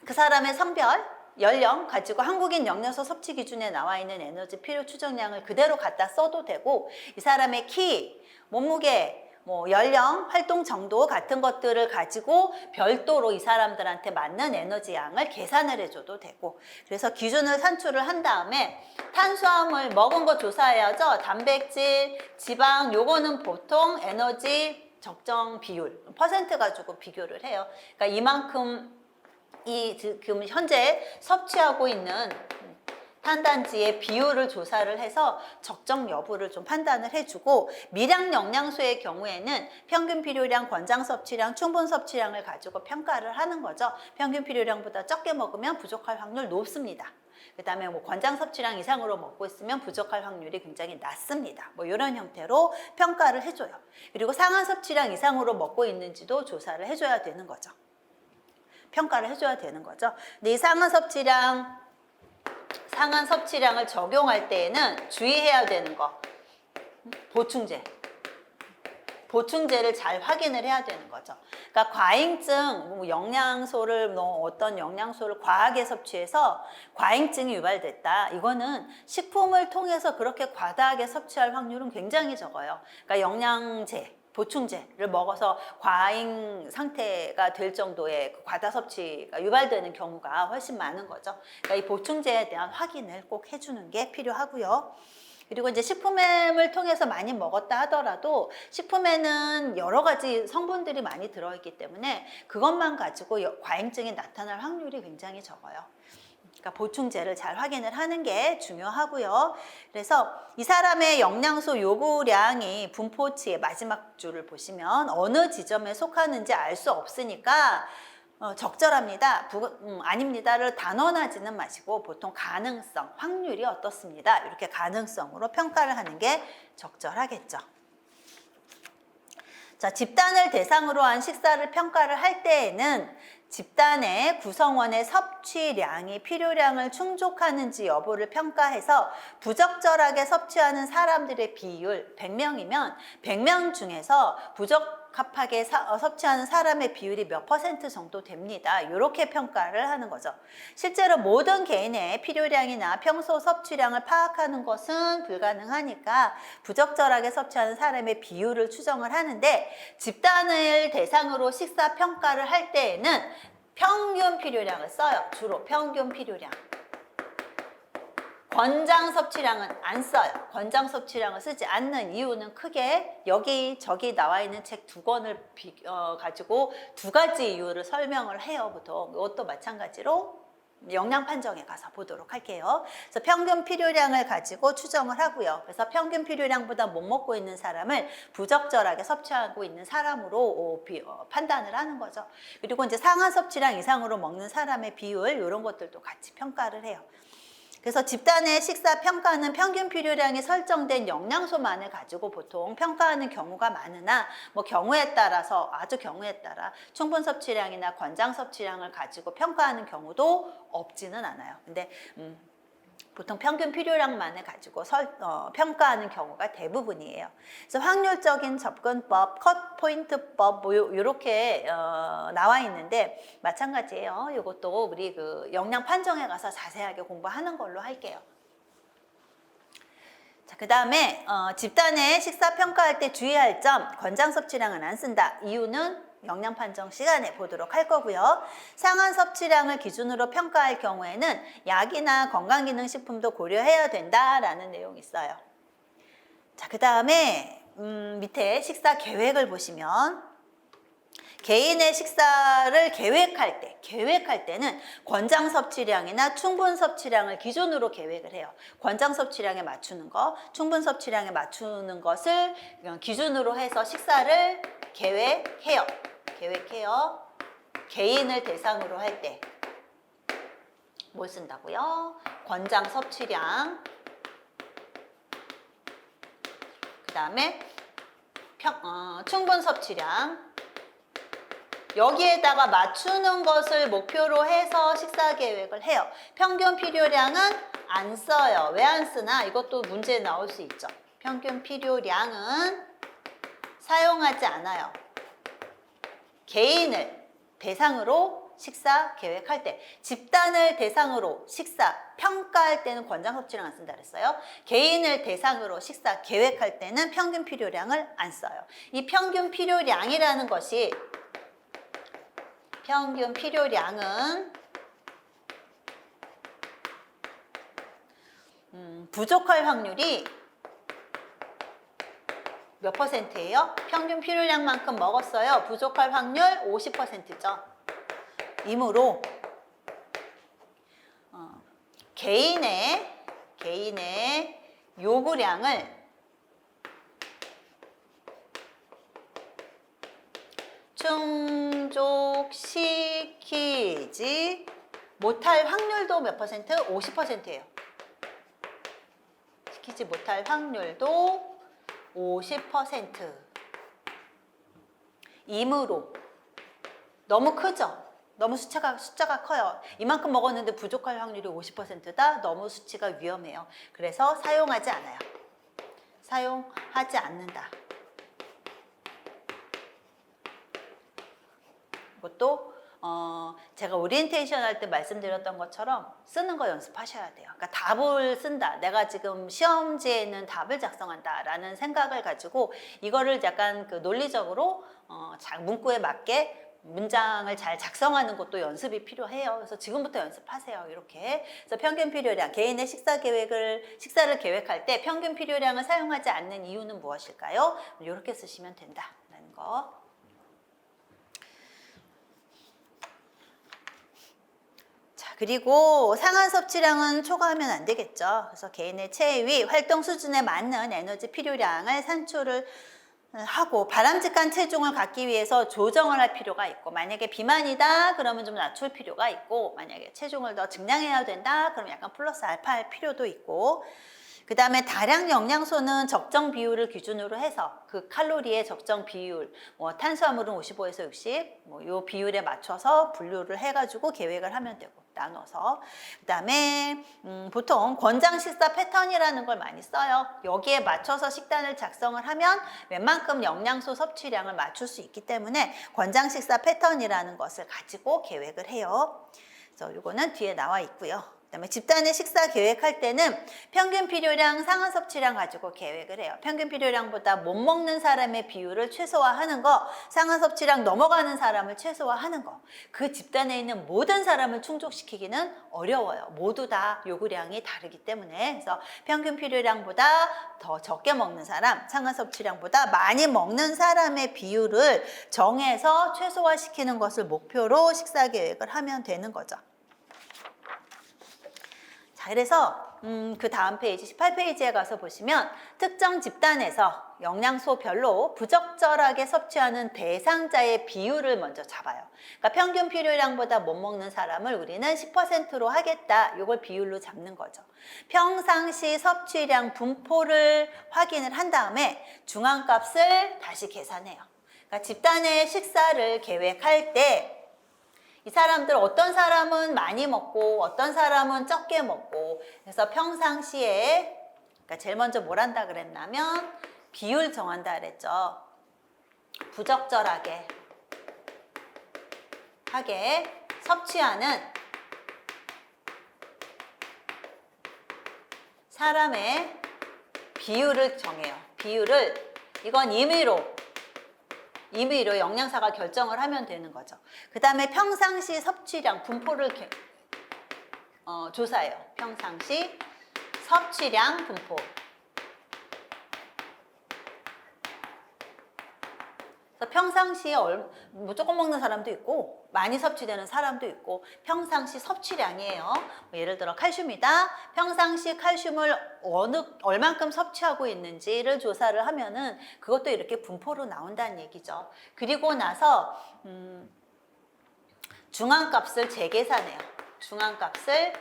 그 사람의 성별, 연령 가지고 한국인 영양소 섭취 기준에 나와 있는 에너지 필요 추정량을 그대로 갖다 써도 되고 이 사람의 키, 몸무게, 뭐 연령, 활동 정도 같은 것들을 가지고 별도로 이 사람들한테 맞는 에너지 양을 계산을 해줘도 되고 그래서 기준을 산출을 한 다음에 탄수화물 먹은 거 조사해야죠. 단백질, 지방 요거는 보통 에너지 적정 비율, 퍼센트 가지고 비교를 해요. 그러니까 이만큼 지금 현재 섭취하고 있는 탄단지의 비율을 조사를 해서 적정 여부를 좀 판단을 해주고 미량 영양소의 경우에는 평균 필요량, 권장 섭취량, 충분 섭취량을 가지고 평가를 하는 거죠. 평균 필요량보다 적게 먹으면 부족할 확률 높습니다. 그 다음에 뭐 권장 섭취량 이상으로 먹고 있으면 부족할 확률이 굉장히 낮습니다. 뭐 이런 형태로 평가를 해줘요. 그리고 상한 섭취량 이상으로 먹고 있는지도 조사를 해줘야 되는 거죠. 평가를 해줘야 되는 거죠. 근데 이 상한 섭취량을 적용할 때에는 주의해야 되는 거, 보충제를 잘 확인을 해야 되는 거죠. 그러니까 과잉증, 어떤 영양소를 과하게 섭취해서 과잉증이 유발됐다. 이거는 식품을 통해서 그렇게 과다하게 섭취할 확률은 굉장히 적어요. 그러니까 영양제, 보충제를 먹어서 과잉 상태가 될 정도의 과다 섭취가 유발되는 경우가 훨씬 많은 거죠. 그러니까 이 보충제에 대한 확인을 꼭 해주는 게 필요하고요. 그리고 이제 식품을 통해서 많이 먹었다 하더라도 식품에는 여러 가지 성분들이 많이 들어있기 때문에 그것만 가지고 과잉증이 나타날 확률이 굉장히 적어요. 그러니까 보충제를 잘 확인을 하는 게 중요하고요. 그래서 이 사람의 영양소 요구량이 분포치의 마지막 줄을 보시면 어느 지점에 속하는지 알 수 없으니까 적절합니다, 아닙니다를 단언하지는 마시고 보통 가능성, 확률이 어떻습니다. 이렇게 가능성으로 평가를 하는 게 적절하겠죠. 자, 집단을 대상으로 한 식사를 평가를 할 때에는 집단의 구성원의 섭취량이 필요량을 충족하는지 여부를 평가해서 부적절하게 섭취하는 사람들의 비율 100명이면 100명 중에서 부적합하게 섭취하는 사람의 비율이 몇 퍼센트 정도 됩니다. 이렇게 평가를 하는 거죠. 실제로 모든 개인의 필요량이나 평소 섭취량을 파악하는 것은 불가능하니까 부적절하게 섭취하는 사람의 비율을 추정을 하는데, 집단을 대상으로 식사 평가를 할 때에는 평균 필요량을 써요. 주로 평균 필요량. 권장 섭취량은 안 써요. 권장 섭취량을 쓰지 않는 이유는 크게 여기저기 나와 있는 책 2권을 가지고 2가지 이유를 설명을 해요. 보통 이것도 마찬가지로 영양 판정에 가서 보도록 할게요. 그래서 평균 필요량을 가지고 추정을 하고요. 그래서 평균 필요량보다 못 먹고 있는 사람을 부적절하게 섭취하고 있는 사람으로 판단을 하는 거죠. 그리고 이제 상한 섭취량 이상으로 먹는 사람의 비율, 이런 것들도 같이 평가를 해요. 그래서 집단의 식사 평가는 평균 필요량이 설정된 영양소만을 가지고 보통 평가하는 경우가 많으나, 뭐 경우에 따라서, 아주 경우에 따라 충분 섭취량이나 권장 섭취량을 가지고 평가하는 경우도 없지는 않아요. 근데 보통 평균 필요량만을 가지고 평가하는 경우가 대부분이에요. 그래서 확률적인 접근법, 컷 포인트법 뭐 요렇게 나와 있는데 마찬가지예요. 이것도 우리 그 영양 판정에 가서 자세하게 공부하는 걸로 할게요. 자, 그 다음에 집단의 식사 평가할 때 주의할 점, 권장 섭취량은 안 쓴다. 이유는 영양 판정 시간에 보도록 할 거고요. 상한 섭취량을 기준으로 평가할 경우에는 약이나 건강기능식품도 고려해야 된다라는 내용이 있어요. 자, 그 다음에 밑에 식사 계획을 보시면 개인의 식사를 계획할 때는 권장 섭취량이나 충분 섭취량을 기준으로 계획을 해요. 권장 섭취량에 맞추는 거, 충분 섭취량에 맞추는 것을 기준으로 해서 식사를 계획해요. 개인을 대상으로 할 때 뭘 쓴다고요? 권장 섭취량, 그 다음에 충분 섭취량, 여기에다가 맞추는 것을 목표로 해서 식사 계획을 해요. 평균 필요량은 안 써요. 왜 안 쓰나? 이것도 문제에 나올 수 있죠. 평균 필요량은 사용하지 않아요. 개인을 대상으로 식사 계획할 때, 집단을 대상으로 식사 평가할 때는 권장 섭취량 안 쓴다 그랬어요. 개인을 대상으로 식사 계획할 때는 평균 필요량을 안 써요. 이 평균 필요량이라는 것이, 평균 필요량은 부족할 확률이 몇 퍼센트예요? 평균 필요량만큼 먹었어요. 부족할 확률 50%죠. 이므로 개인의 요구량을 충족시키지 못할 확률도 몇 퍼센트? 50%예요. 시키지 못할 확률도 50%. 이므로 너무 크죠? 너무 숫자가 커요. 이만큼 먹었는데 부족할 확률이 50%다? 너무 수치가 위험해요. 그래서 사용하지 않아요. 사용하지 않는다. 이것도 제가 오리엔테이션 할 때 말씀드렸던 것처럼 쓰는 거 연습하셔야 돼요. 그러니까 답을 쓴다. 내가 지금 시험지에는 답을 작성한다 라는 생각을 가지고 이거를 약간 그 논리적으로 문구에 맞게 문장을 잘 작성하는 것도 연습이 필요해요. 그래서 지금부터 연습하세요. 이렇게. 그래서 평균 필요량, 개인의 식사를 계획할 때 평균 필요량을 사용하지 않는 이유는 무엇일까요? 이렇게 쓰시면 된다라는 거. 그리고 상한 섭취량은 초과하면 안 되겠죠. 그래서 개인의 체위, 활동 수준에 맞는 에너지 필요량을 산출을 하고 바람직한 체중을 갖기 위해서 조정을 할 필요가 있고, 만약에 비만이다 그러면 좀 낮출 필요가 있고, 만약에 체중을 더 증량해야 된다 그러면 약간 플러스 알파 할 필요도 있고, 그 다음에 다량 영양소는 적정 비율을 기준으로 해서 그 칼로리의 적정 비율, 뭐 탄수화물은 55에서 60, 뭐 요 비율에 맞춰서 분류를 해가지고 계획을 하면 되고 나눠서. 그 다음에 보통 권장 식사 패턴이라는 걸 많이 써요. 여기에 맞춰서 식단을 작성을 하면 웬만큼 영양소 섭취량을 맞출 수 있기 때문에 권장 식사 패턴이라는 것을 가지고 계획을 해요. 그래서 이거는 뒤에 나와 있고요. 그다음에 집단의 식사 계획할 때는 평균 필요량, 상한 섭취량 가지고 계획을 해요. 평균 필요량보다 못 먹는 사람의 비율을 최소화하는 거, 상한 섭취량 넘어가는 사람을 최소화하는 거. 그 집단에 있는 모든 사람을 충족시키기는 어려워요. 모두 다 요구량이 다르기 때문에. 그래서 평균 필요량보다 더 적게 먹는 사람, 상한 섭취량보다 많이 먹는 사람의 비율을 정해서 최소화시키는 것을 목표로 식사 계획을 하면 되는 거죠. 자, 그래서 그 다음 페이지 18페이지에 가서 보시면 특정 집단에서 영양소별로 부적절하게 섭취하는 대상자의 비율을 먼저 잡아요. 그러니까 평균 필요량보다 못 먹는 사람을 우리는 10%로 하겠다. 이걸 비율로 잡는 거죠. 평상시 섭취량 분포를 확인을 한 다음에 중앙값을 다시 계산해요. 그러니까 집단의 식사를 계획할 때 이 사람들 어떤 사람은 많이 먹고 어떤 사람은 적게 먹고 그래서 평상시에 그러니까 제일 먼저 뭘 한다 그랬냐면 비율 정한다 그랬죠. 부적절하게 섭취하는 사람의 비율을 정해요. 비율을 이건 임의로 영양사가 결정을 하면 되는 거죠. 그 다음에 평상시 섭취량 분포를 조사해요. 평상시 섭취량 분포. 그래서 평상시에 조금 먹는 사람도 있고 많이 섭취되는 사람도 있고 평상시 섭취량이에요. 뭐 예를 들어 칼슘이다. 평상시 칼슘을 얼만큼 섭취하고 있는지를 조사를 하면은 그것도 이렇게 분포로 나온다는 얘기죠. 그리고 나서 중앙값을 재계산해요. 중앙값을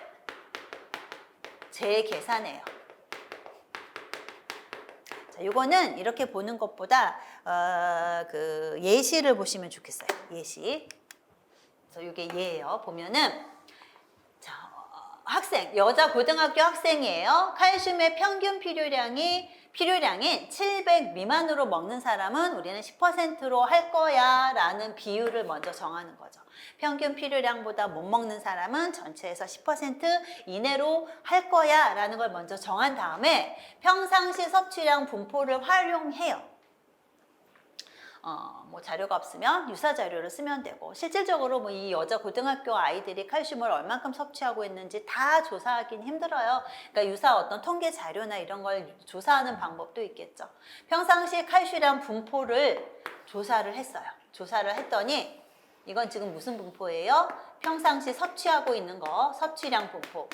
재계산해요. 자, 이거는 이렇게 보는 것보다 그 예시를 보시면 좋겠어요. 예시. 그래서 이게 예예요. 보면은 자, 학생, 여자 고등학교 학생이에요. 칼슘의 평균 필요량인 700 미만으로 먹는 사람은 우리는 10%로 할 거야 라는 비율을 먼저 정하는 거죠. 평균 필요량보다 못 먹는 사람은 전체에서 10% 이내로 할 거야 라는 걸 먼저 정한 다음에 평상시 섭취량 분포를 활용해요. 뭐 자료가 없으면 유사 자료를 쓰면 되고 실질적으로 뭐 이 여자 고등학교 아이들이 칼슘을 얼만큼 섭취하고 있는지 다 조사하기는 힘들어요. 그러니까 유사 어떤 통계 자료나 이런 걸 조사하는 방법도 있겠죠. 평상시 칼슘량 분포를 조사를 했어요. 조사를 했더니 이건 지금 무슨 분포예요? 평상시 섭취하고 있는 거 섭취량 분포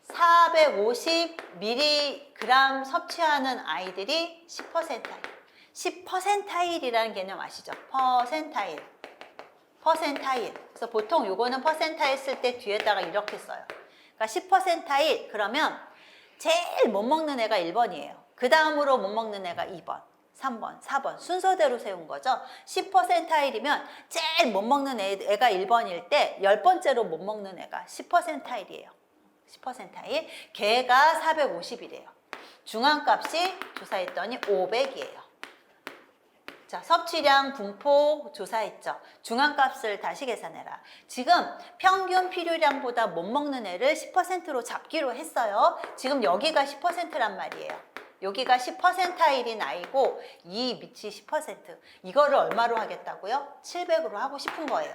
450mg 섭취하는 아이들이 10%예요. 10%일이라는 개념 아시죠? 퍼센타일. 그래서 보통 요거는 퍼센타일 쓸 때 뒤에다가 이렇게 써요. 그러니까 10%일 그러면 제일 못 먹는 애가 1번이에요. 그 다음으로 못 먹는 애가 2번, 3번, 4번 순서대로 세운 거죠. 10%일이면 제일 못 먹는 애가 1번일 때 10번째로 못 먹는 애가 10%일이에요. 10%일. 걔가 450이래요. 중앙값이 조사했더니 500이에요. 자, 섭취량 분포 조사했죠. 중앙값을 다시 계산해라. 지금 평균 필요량보다 못 먹는 애를 10%로 잡기로 했어요. 지금 여기가 10%란 말이에요. 여기가 10%일인 아이고 이 밑이 10%. 이거를 얼마로 하겠다고요? 700으로 하고 싶은 거예요.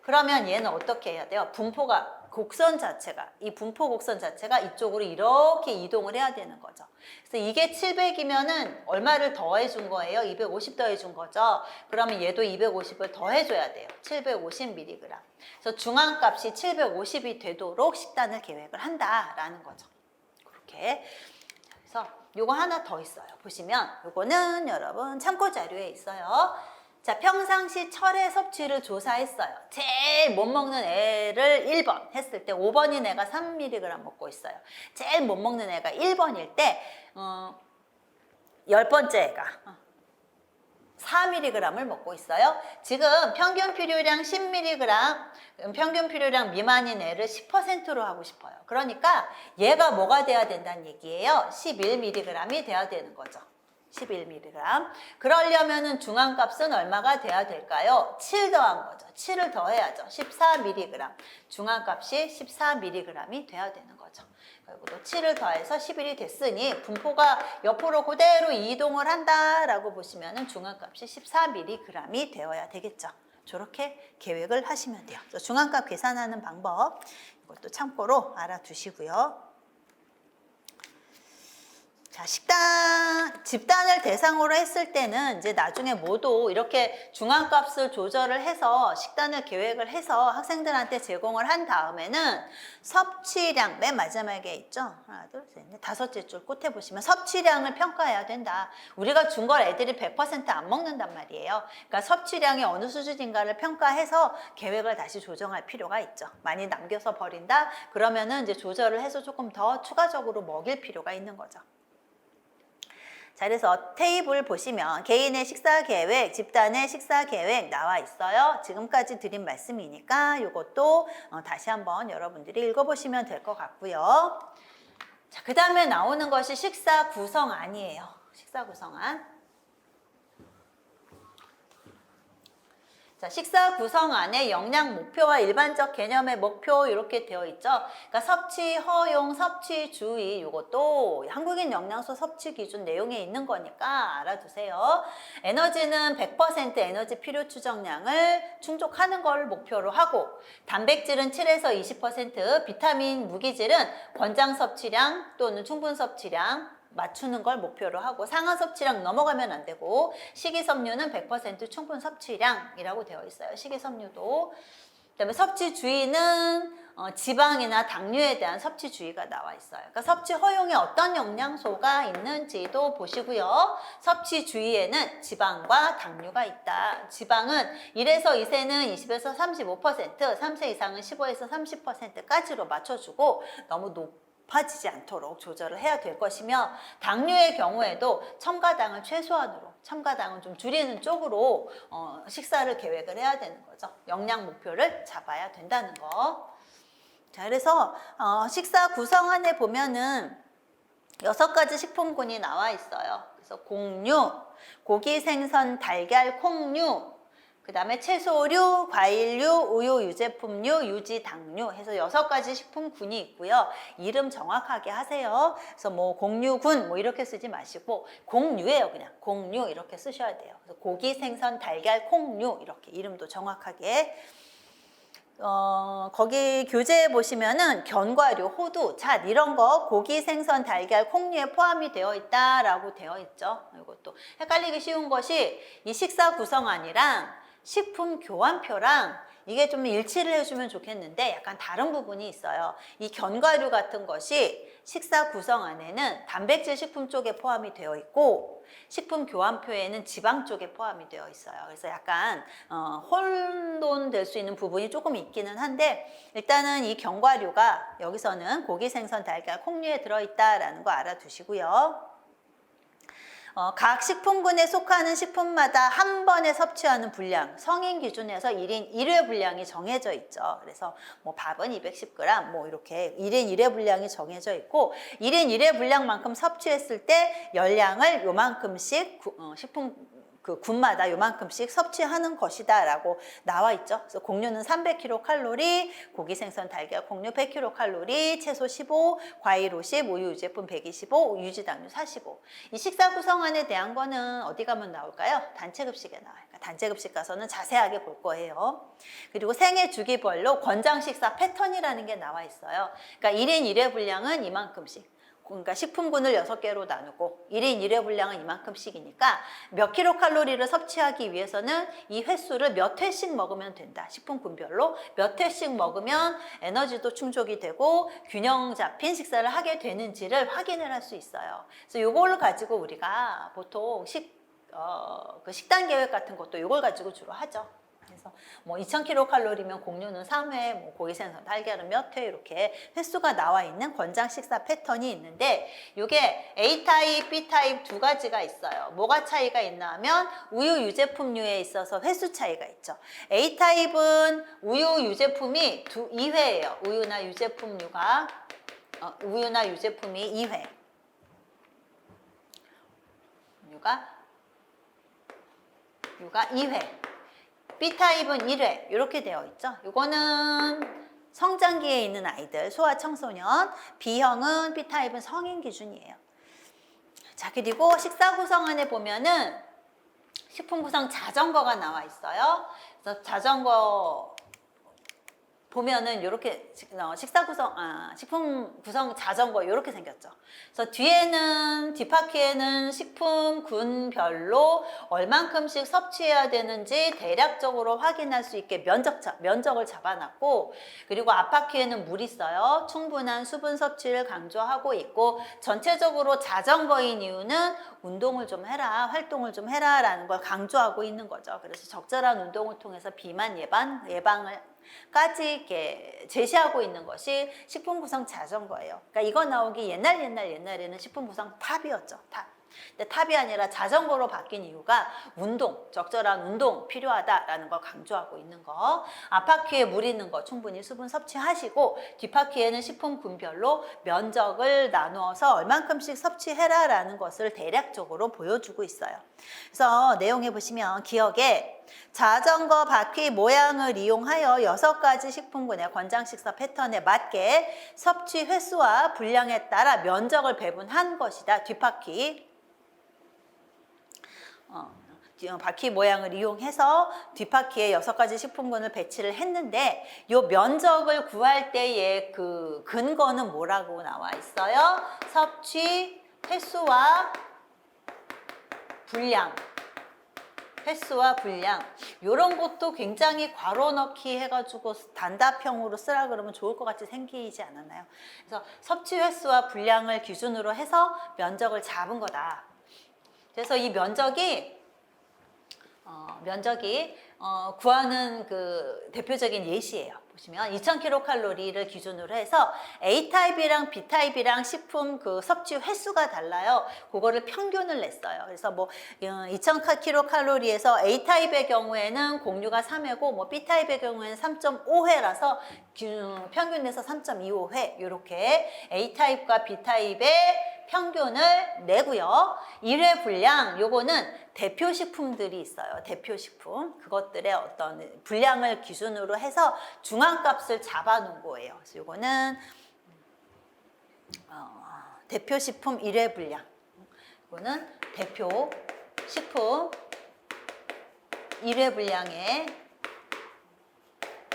그러면 얘는 어떻게 해야 돼요? 분포가 곡선 자체가 이 분포 곡선 자체가 이쪽으로 이렇게 이동을 해야 되는 거죠. 그래서 이게 700이면은 얼마를 더해 준 거예요? 250 더해 준 거죠. 그러면 얘도 250을 더해 줘야 돼요. 750mg. 그래서 중앙값이 750이 되도록 식단을 계획을 한다라는 거죠. 그렇게. 그래서 요거 하나 더 있어요. 보시면 요거는 여러분 참고 자료에 있어요. 자, 평상시 철의 섭취를 조사했어요. 제일 못 먹는 애를 1번 했을 때 5번인 애가 3mg 먹고 있어요. 제일 못 먹는 애가 1번일 때 10번째 애가 4mg을 먹고 있어요. 지금 평균 필요량 10mg, 평균 필요량 미만인 애를 10%로 하고 싶어요. 그러니까 얘가 뭐가 돼야 된다는 얘기예요. 11mg이 돼야 되는 거죠. 11mg. 그러려면은 중앙값은 얼마가 돼야 될까요? 7 더한 거죠. 7을 더해야죠. 14mg. 중앙값이 14mg이 돼야 되는 거죠. 그리고 또 7을 더해서 11이 됐으니 분포가 옆으로 그대로 이동을 한다라고 보시면은 중앙값이 14mg이 되어야 되겠죠. 저렇게 계획을 하시면 돼요. 그래서 중앙값 계산하는 방법 이것도 참고로 알아두시고요. 자, 집단을 대상으로 했을 때는 이제 나중에 모두 이렇게 중앙값을 조절을 해서 식단을 계획을 해서 학생들한테 제공을 한 다음에는 섭취량, 맨 마지막에 있죠? 하나, 둘, 셋, 넷, 다섯째 줄 끝에 보시면 섭취량을 평가해야 된다. 우리가 준 걸 애들이 100% 안 먹는단 말이에요. 그러니까 섭취량이 어느 수준인가를 평가해서 계획을 다시 조정할 필요가 있죠. 많이 남겨서 버린다? 그러면은 이제 조절을 해서 조금 더 추가적으로 먹일 필요가 있는 거죠. 자, 그래서 테이블 보시면 개인의 식사 계획, 집단의 식사 계획 나와 있어요. 지금까지 드린 말씀이니까 이것도 다시 한번 여러분들이 읽어보시면 될 것 같고요. 자, 그 다음에 나오는 것이 식사 구성안이에요. 식사 구성안. 자, 식사 구성안에 영양 목표와 일반적 개념의 목표 이렇게 되어 있죠. 그러니까 섭취 허용, 섭취 주의 이것도 한국인 영양소 섭취 기준 내용에 있는 거니까 알아두세요. 에너지는 100% 에너지 필요 추정량을 충족하는 걸 목표로 하고 단백질은 7에서 20%, 비타민, 무기질은 권장 섭취량 또는 충분 섭취량 맞추는 걸 목표로 하고 상하 섭취량 넘어가면 안 되고 식이섬유는 100% 충분 섭취량이라고 되어 있어요. 식이섬유도. 그다음에 섭취 주의는 지방이나 당류에 대한 섭취 주의가 나와 있어요. 그러니까 섭취 허용에 어떤 영양소가 있는지도 보시고요. 섭취 주의에는 지방과 당류가 있다. 지방은 1에서 2세는 20에서 35%, 3세 이상은 15에서 30%까지로 맞춰주고 너무 높아지지 않도록 조절을 해야 될 것이며 당류의 경우에도 첨가당을 최소한으로 첨가당은 좀 줄이는 쪽으로 식사를 계획을 해야 되는 거죠. 영양 목표를 잡아야 된다는 거. 자, 그래서 식사 구성안에 보면은 6가지 식품군이 나와 있어요. 그래서 곡류, 고기, 생선, 달걀, 콩류, 그 다음에 채소류, 과일류, 우유, 유제품류, 유지, 당류 해서 6가지 식품군이 있고요. 이름 정확하게 하세요. 그래서 뭐 곡류군 뭐 이렇게 쓰지 마시고 곡류예요. 그냥 곡류 이렇게 쓰셔야 돼요. 그래서 고기, 생선, 달걀, 콩류 이렇게 이름도 정확하게. 거기 교재에 보시면은 견과류, 호두, 잣 이런 거 고기, 생선, 달걀, 콩류에 포함이 되어 있다라고 되어 있죠. 이것도 헷갈리기 쉬운 것이 이 식사 구성안이랑 식품 교환표랑 이게 좀 일치를 해주면 좋겠는데 약간 다른 부분이 있어요. 이 견과류 같은 것이 식사 구성안에는 단백질 식품 쪽에 포함이 되어 있고 식품 교환표에는 지방 쪽에 포함이 되어 있어요. 그래서 약간 혼돈될 수 있는 부분이 조금 있기는 한데 일단은 이 견과류가 여기서는 고기, 생선, 달걀, 콩류에 들어있다라는 거 알아두시고요. 각 식품군에 속하는 식품마다 한 번에 섭취하는 분량, 성인 기준에서 1인 1회 분량이 정해져 있죠. 그래서 뭐 밥은 210g, 뭐 이렇게 1인 1회 분량이 정해져 있고 1인 1회 분량만큼 섭취했을 때 열량을 요만큼씩 식품 그 군마다 요만큼씩 섭취하는 것이다 라고 나와 있죠. 그래서 곡류는 300kcal, 고기, 생선, 달걀, 콩류 100kcal, 채소 15, 과일 50, 우유, 유제품 125, 유지당류 45. 이 식사 구성안에 대한 거는 어디 가면 나올까요? 단체급식에 나와요. 그러니까 단체급식 가서는 자세하게 볼 거예요. 그리고 생애 주기별로 권장 식사 패턴이라는 게 나와 있어요. 그러니까 1인 1회 분량은 이만큼씩. 그러니까 식품군을 6개로 나누고 1인 1회 분량은 이만큼씩이니까 몇 킬로칼로리를 섭취하기 위해서는 이 횟수를 몇 회씩 먹으면 된다. 식품군별로 몇 회씩 먹으면 에너지도 충족이 되고 균형 잡힌 식사를 하게 되는지를 확인을 할 수 있어요. 그래서 이걸 가지고 우리가 보통 그 식단 계획 같은 것도 이걸 가지고 주로 하죠. 그래서 뭐 2000kcal면 공유는 3회, 뭐 고기 생선, 달걀은 몇 회 이렇게 횟수가 나와 있는 권장 식사 패턴이 있는데 이게 A타입, B타입 두 가지가 있어요. 뭐가 차이가 있나 하면 우유 유제품류에 있어서 횟수 차이가 있죠. A타입은 우유 유제품이 2회예요. 우유나 유제품이 2회. 유가 2회. B타입은 1회 이렇게 되어 있죠. 이거는 성장기에 있는 아이들, 소아청소년. B형은 B타입은 성인 기준이에요. 자, 그리고 식사 구성안에 보면은 식품 구성 자전거가 나와 있어요. 그래서 자전거 보면은 이렇게 식사 구성, 식품 구성 자전거 이렇게 생겼죠. 그래서 뒷바퀴에는 식품군별로 얼만큼씩 섭취해야 되는지 대략적으로 확인할 수 있게 면적을 잡아놨고, 그리고 앞바퀴에는 물이 있어요. 충분한 수분 섭취를 강조하고 있고, 전체적으로 자전거인 이유는 운동을 좀 해라, 활동을 좀 해라라는 걸 강조하고 있는 거죠. 그래서 적절한 운동을 통해서 비만 예방을 까지 이렇게 제시하고 있는 것이 식품 구성 자전거예요. 그러니까 이거 나오기 옛날에는 식품 구성 탑이었죠. 탑. 근데 탑이 아니라 자전거로 바뀐 이유가 적절한 운동 필요하다라는 걸 강조하고 있는 거. 앞바퀴에 물 있는 거 충분히 수분 섭취하시고, 뒷바퀴에는 식품군별로 면적을 나누어서 얼만큼씩 섭취해라라는 것을 대략적으로 보여주고 있어요. 그래서 내용에 보시면 기억에 자전거 바퀴 모양을 이용하여 6가지 식품군의 권장 식사 패턴에 맞게 섭취 횟수와 분량에 따라 면적을 배분한 것이다. 뒷바퀴 바퀴 모양을 이용해서 뒷바퀴에 6가지 식품군을 배치를 했는데, 이 면적을 구할 때의 그 근거는 뭐라고 나와 있어요? 섭취 횟수와 분량. 이런 것도 굉장히 괄호 넣기 해가지고 단답형으로 쓰라 그러면 좋을 것 같이 생기지 않았나요? 그래서 섭취 횟수와 분량을 기준으로 해서 면적을 잡은 거다. 그래서 이 면적이 구하는 그 대표적인 예시예요. 보시면 2000kcal를 기준으로 해서 A타입이랑 B타입이랑 식품 그 섭취 횟수가 달라요. 그거를 평균을 냈어요. 그래서 뭐 2000kcal에서 A타입의 경우에는 공유가 3회고 뭐 B타입의 경우에는 3.5회라서 평균 내서 3.25회 이렇게 A타입과 B타입의 평균을 내고요. 1회 분량, 요거는 대표식품들이 있어요. 대표식품. 그것들의 어떤 분량을 기준으로 해서 중앙값을 잡아놓은 거예요. 그래서 요거는 대표식품 1회 분량. 이거는 대표식품 1회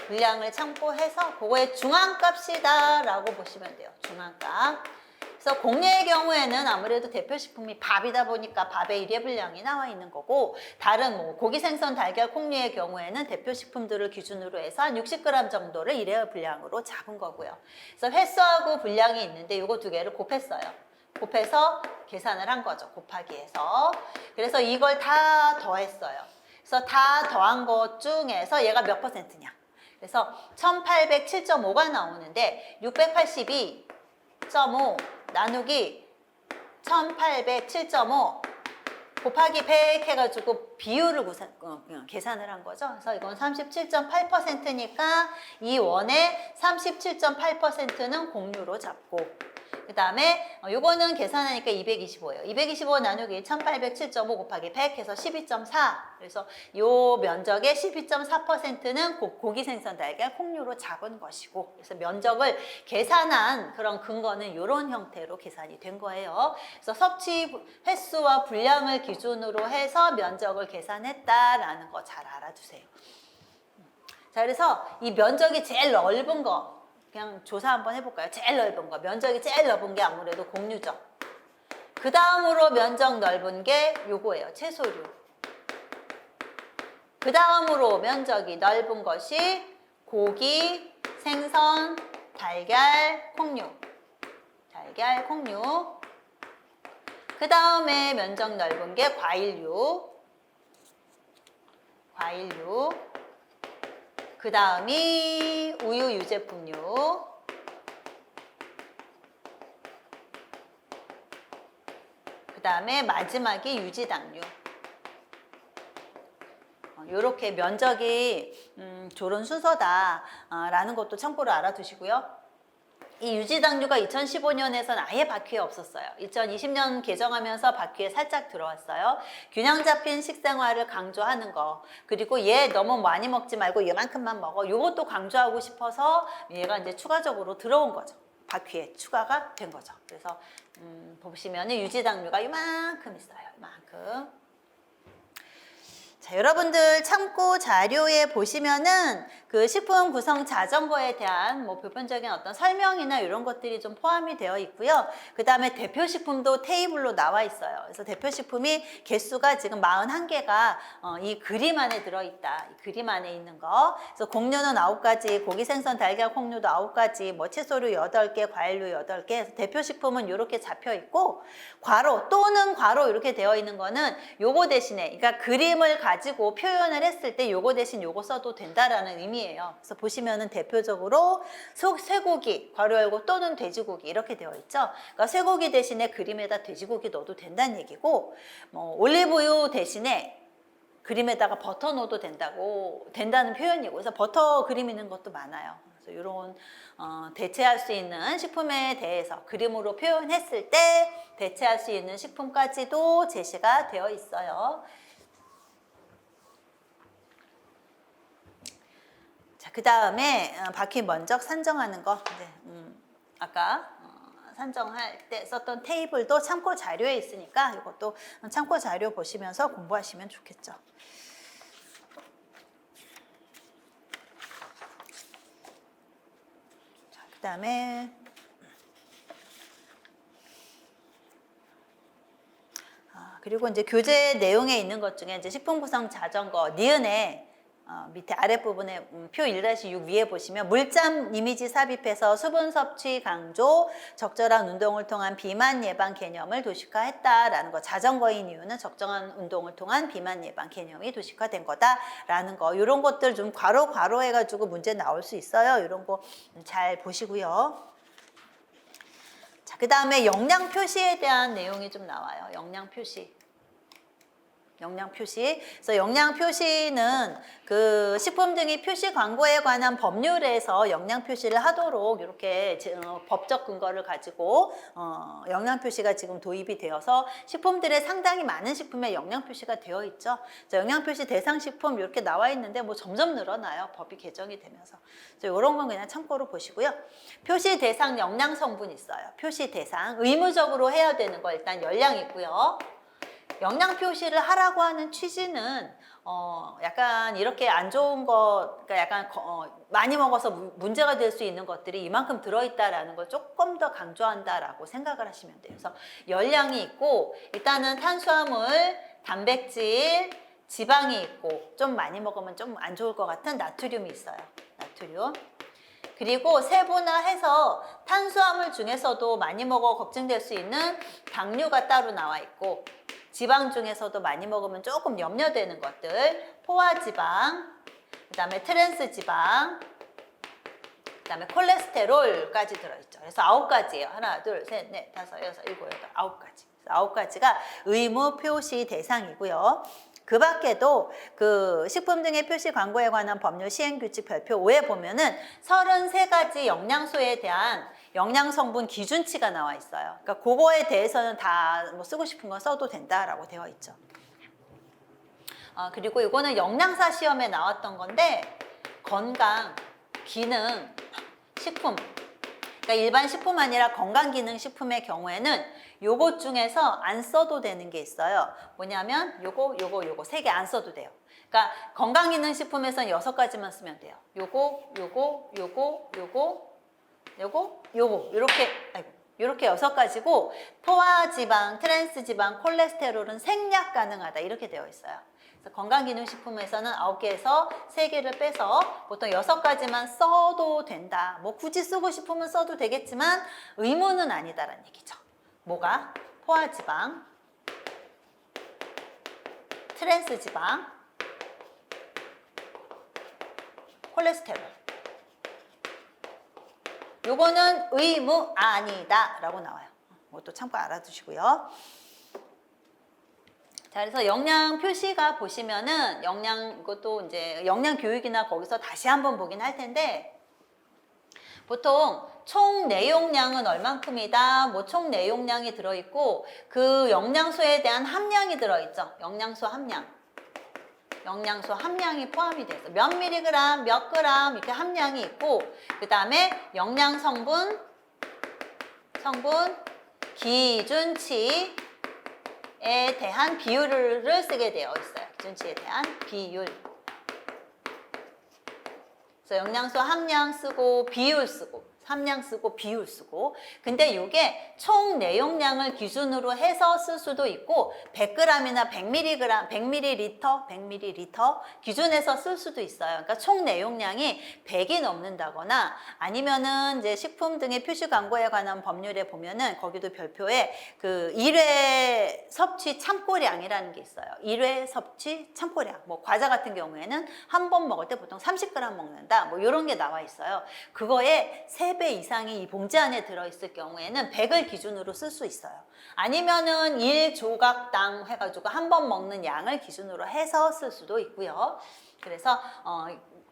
분량을 참고해서 그거의 중앙값이다 라고 보시면 돼요. 중앙값. 그래서 공예의 경우에는 아무래도 대표식품이 밥이다 보니까 밥의 1회 분량이 나와 있는 거고, 다른 뭐 고기, 생선, 달걀, 콩류의 경우에는 대표식품들을 기준으로 해서 한 60g 정도를 1회 분량으로 잡은 거고요. 그래서 횟수하고 분량이 있는데 이거 두 개를 곱했어요. 곱해서 계산을 한 거죠. 곱하기 해서. 그래서 이걸 다 더했어요. 그래서 다 더한 것 중에서 얘가 몇 %냐. 그래서 1807.5가 나오는데 682.5 나누기 1807.5 곱하기 100 해가지고 비율을 계산을 한 거죠. 그래서 이건 37.8%니까 이 원의 37.8%는 공유로 잡고, 그 다음에 요거는 계산하니까 225예요. 225 나누기 1807.5 곱하기 100 해서 12.4. 그래서 요 면적의 12.4%는 고기, 생선, 달걀, 콩류로 잡은 것이고, 그래서 면적을 계산한 그런 근거는 이런 형태로 계산이 된 거예요. 그래서 섭취 횟수와 분량을 기준으로 해서 면적을 계산했다라는 거 잘 알아두세요. 자, 그래서 이 면적이 제일 넓은 거 그냥 조사 한번 해볼까요? 제일 넓은 거, 면적이 제일 넓은 게 아무래도 공유죠. 그 다음으로 면적 넓은 게 요거예요. 채소류. 그 다음으로 면적이 넓은 것이 고기, 생선, 달걀, 콩류. 그 다음에 면적 넓은 게 과일류. 그 다음이 우유 유제품류. 그 다음에 마지막이 유지당류. 이렇게 면적이 좋은 순서다라는 것도 참고로 알아두시고요. 이 유지당류가 2015년에서는 아예 바퀴에 없었어요. 2020년 개정하면서 바퀴에 살짝 들어왔어요. 균형 잡힌 식생활을 강조하는 거, 그리고 얘 너무 많이 먹지 말고 얘만큼만 먹어, 요것도 강조하고 싶어서 얘가 이제 추가적으로 들어온 거죠. 바퀴에 추가가 된 거죠. 그래서 보시면 유지당류가 이만큼 있어요. 이만큼. 자, 여러분들 참고 자료에 보시면은 그 식품 구성 자전거에 대한 뭐 보편적인 어떤 설명이나 이런 것들이 좀 포함이 되어 있고요. 그 다음에 대표식품도 테이블로 나와 있어요. 그래서 대표식품이 개수가 지금 41개가 이 그림 안에 들어있다. 이 그림 안에 있는 거. 그래서 곡류는 9가지, 고기, 생선, 달걀, 콩류도 9가지, 뭐 채소류 8개, 과일류 8개. 그래서 대표식품은 이렇게 잡혀 있고, 괄호 또는 괄호 이렇게 되어 있는 거는 요거 대신에, 그러니까 그림을 가지고 표현을 했을 때 요거 대신 요거 써도 된다라는 의미예요. 그래서 보시면은 대표적으로 쇠고기, 괄호 열고 또는 돼지고기 이렇게 되어 있죠. 그러니까 쇠고기 대신에 그림에다 돼지고기 넣어도 된다는 얘기고, 뭐 올리브유 대신에 그림에다가 버터 넣어도 된다는 표현이고, 그래서 버터 그림 있는 것도 많아요. 그래서 이런 대체할 수 있는 식품에 대해서 그림으로 표현했을 때 대체할 수 있는 식품까지도 제시가 되어 있어요. 자, 그 다음에 바퀴 면적 산정하는 거. 이제, 아까 산정할 때 썼던 테이블도 참고 자료에 있으니까 이것도 참고 자료 보시면서 공부하시면 좋겠죠. 자, 그 다음에 그리고 이제 교재 내용에 있는 것 중에 이제 식품 구성 자전거 니은에 밑에 아랫부분에 표 1-6 위에 보시면 물잠 이미지 삽입해서 수분 섭취 강조, 적절한 운동을 통한 비만 예방 개념을 도식화했다라는 거. 자전거인 이유는 적정한 운동을 통한 비만 예방 개념이 도식화된 거다라는 거. 이런 것들 좀 괄호 해가지고 문제 나올 수 있어요. 이런 거 잘 보시고요. 자, 그 다음에 영양 표시에 대한 내용이 좀 나와요. 영양 표시. 그래서 영양 표시는 그 식품 등의 표시 광고에 관한 법률에서 영양 표시를 하도록 이렇게 법적 근거를 가지고 영양 표시가 지금 도입이 되어서 식품들의 상당히 많은 식품에 영양 표시가 되어 있죠. 영양 표시 대상 식품 이렇게 나와 있는데 뭐 점점 늘어나요. 법이 개정이 되면서. 그래서 이런 건 그냥 참고로 보시고요. 표시 대상 영양 성분 있어요. 표시 대상 의무적으로 해야 되는 거 일단 열량 있고요. 영양 표시를 하라고 하는 취지는 약간 이렇게 안 좋은 거, 그러니까 약간 많이 먹어서 문제가 될 수 있는 것들이 이만큼 들어있다라는 걸 조금 더 강조한다라고 생각을 하시면 돼요. 그래서 열량이 있고 일단은 탄수화물, 단백질, 지방이 있고 좀 많이 먹으면 좀 안 좋을 것 같은 나트륨이 있어요. 나트륨. 그리고 세분화해서 탄수화물 중에서도 많이 먹어 걱정될 수 있는 당류가 따로 나와 있고, 지방 중에서도 많이 먹으면 조금 염려되는 것들, 포화지방, 그 다음에 트랜스지방, 그 다음에 콜레스테롤까지 들어있죠. 그래서 9가지예요. 하나, 둘, 셋, 넷, 다섯, 여섯, 일곱, 여덟, 9가지. 9가지가 의무 표시 대상이고요. 그 밖에도 그 식품 등의 표시 광고에 관한 법률 시행규칙 별표 5에 보면은 33가지 영양소에 대한 영양 성분 기준치가 나와 있어요. 그러니까 그거에 대해서는 다 뭐 쓰고 싶은 거 써도 된다라고 되어 있죠. 그리고 이거는 영양사 시험에 나왔던 건데, 건강, 기능, 식품, 그러니까 일반 식품 아니라 건강기능식품의 경우에는 요것 중에서 안 써도 되는 게 있어요. 뭐냐면 요거 3개 안 써도 돼요. 그러니까 건강기능식품에서는 6가지만 쓰면 돼요. 요거 이렇게 6가지고, 포화지방, 트랜스지방, 콜레스테롤은 생략 가능하다 이렇게 되어 있어요. 그래서 건강기능식품에서는 9개에서 3개를 빼서 보통 6가지만 써도 된다. 뭐 굳이 쓰고 싶으면 써도 되겠지만 의무는 아니다라는 얘기죠. 뭐가? 포화지방, 트랜스지방, 콜레스테롤. 요거는 의무 아니다 라고 나와요. 이것도 참고 알아두시고요. 자, 그래서 영양 표시가 보시면은 이것도 이제 영양 교육이나 거기서 다시 한번 보긴 할 텐데, 보통 총 내용량은 얼만큼이다, 뭐 총 내용량이 들어있고, 그 영양소에 대한 함량이 들어있죠. 영양소 함량이 포함이 돼서 몇 미리그램, 몇 그램 이렇게 함량이 있고, 그 다음에 영양 성분, 기준치에 대한 비율을 쓰게 되어 있어요. 기준치에 대한 비율. 그래서 영양소 함량 쓰고 비율 쓰고, 함량 쓰고 비율 쓰고. 근데 이게 총 내용량을 기준으로 해서 쓸 수도 있고 100g이나 100ml 기준에서 쓸 수도 있어요. 그러니까 총 내용량이 100이 넘는다거나, 아니면은 이제 식품 등의 표시 광고에 관한 법률에 보면은 거기도 별표에 그 1회 섭취 참고량이라는 게 있어요. 1회 섭취 참고량. 뭐 과자 같은 경우에는 한 번 먹을 때 보통 30g 먹는다. 뭐 이런 게 나와 있어요. 그거에 3배 이상이 이 봉지 안에 들어있을 경우에는 100을 기준으로 쓸 수 있어요. 아니면은 1조각당 해가지고 한 번 먹는 양을 기준으로 해서 쓸 수도 있고요. 그래서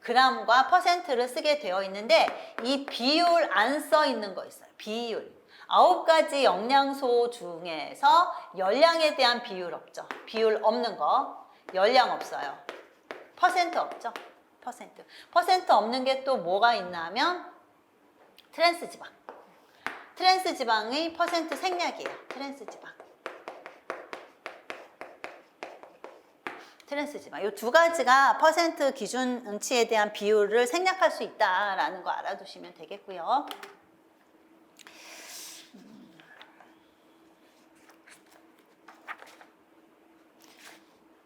그램과 퍼센트를 쓰게 되어 있는데, 이 비율 안 써 있는 거 있어요. 비율. 9가지 영양소 중에서 열량에 대한 비율 없죠. 비율 없는 거. 열량 없어요. 퍼센트 없죠. 퍼센트 없는 게 또 뭐가 있나 하면 트랜스지방. 트랜스지방의 퍼센트 생략이에요. 트랜스지방. 이 두 가지가 퍼센트 기준치에 대한 비율을 생략할 수 있다라는 거 알아두시면 되겠고요.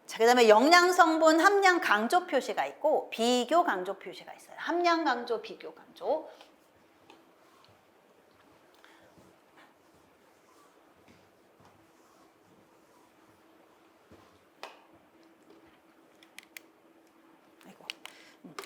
자, 그 다음에 영양 성분 함량 강조 표시가 있고 비교 강조 표시가 있어요. 함량 강조, 비교 강조.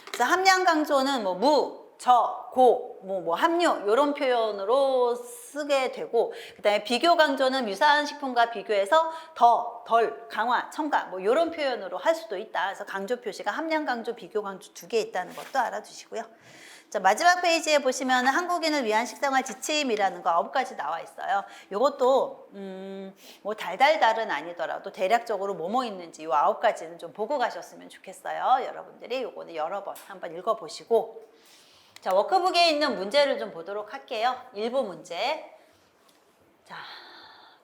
그래서 함량 강조는 뭐 무, 저, 고, 뭐 함유 이런 표현으로 쓰게 되고, 그다음에 비교 강조는 유사한 식품과 비교해서 더, 덜, 강화, 첨가 뭐 이런 표현으로 할 수도 있다. 그래서 강조 표시가 함량 강조, 비교 강조 두 개 있다는 것도 알아두시고요. 자, 마지막 페이지에 보시면 한국인을 위한 식생활 지침이라는 거 9가지 나와 있어요. 요것도 뭐 달달달은 아니더라도 대략적으로 뭐뭐 있는지 요 9가지는 좀 보고 가셨으면 좋겠어요. 여러분들이 요거는 여러 번 한번 읽어보시고, 자, 워크북에 있는 문제를 좀 보도록 할게요. 일부 문제. 자,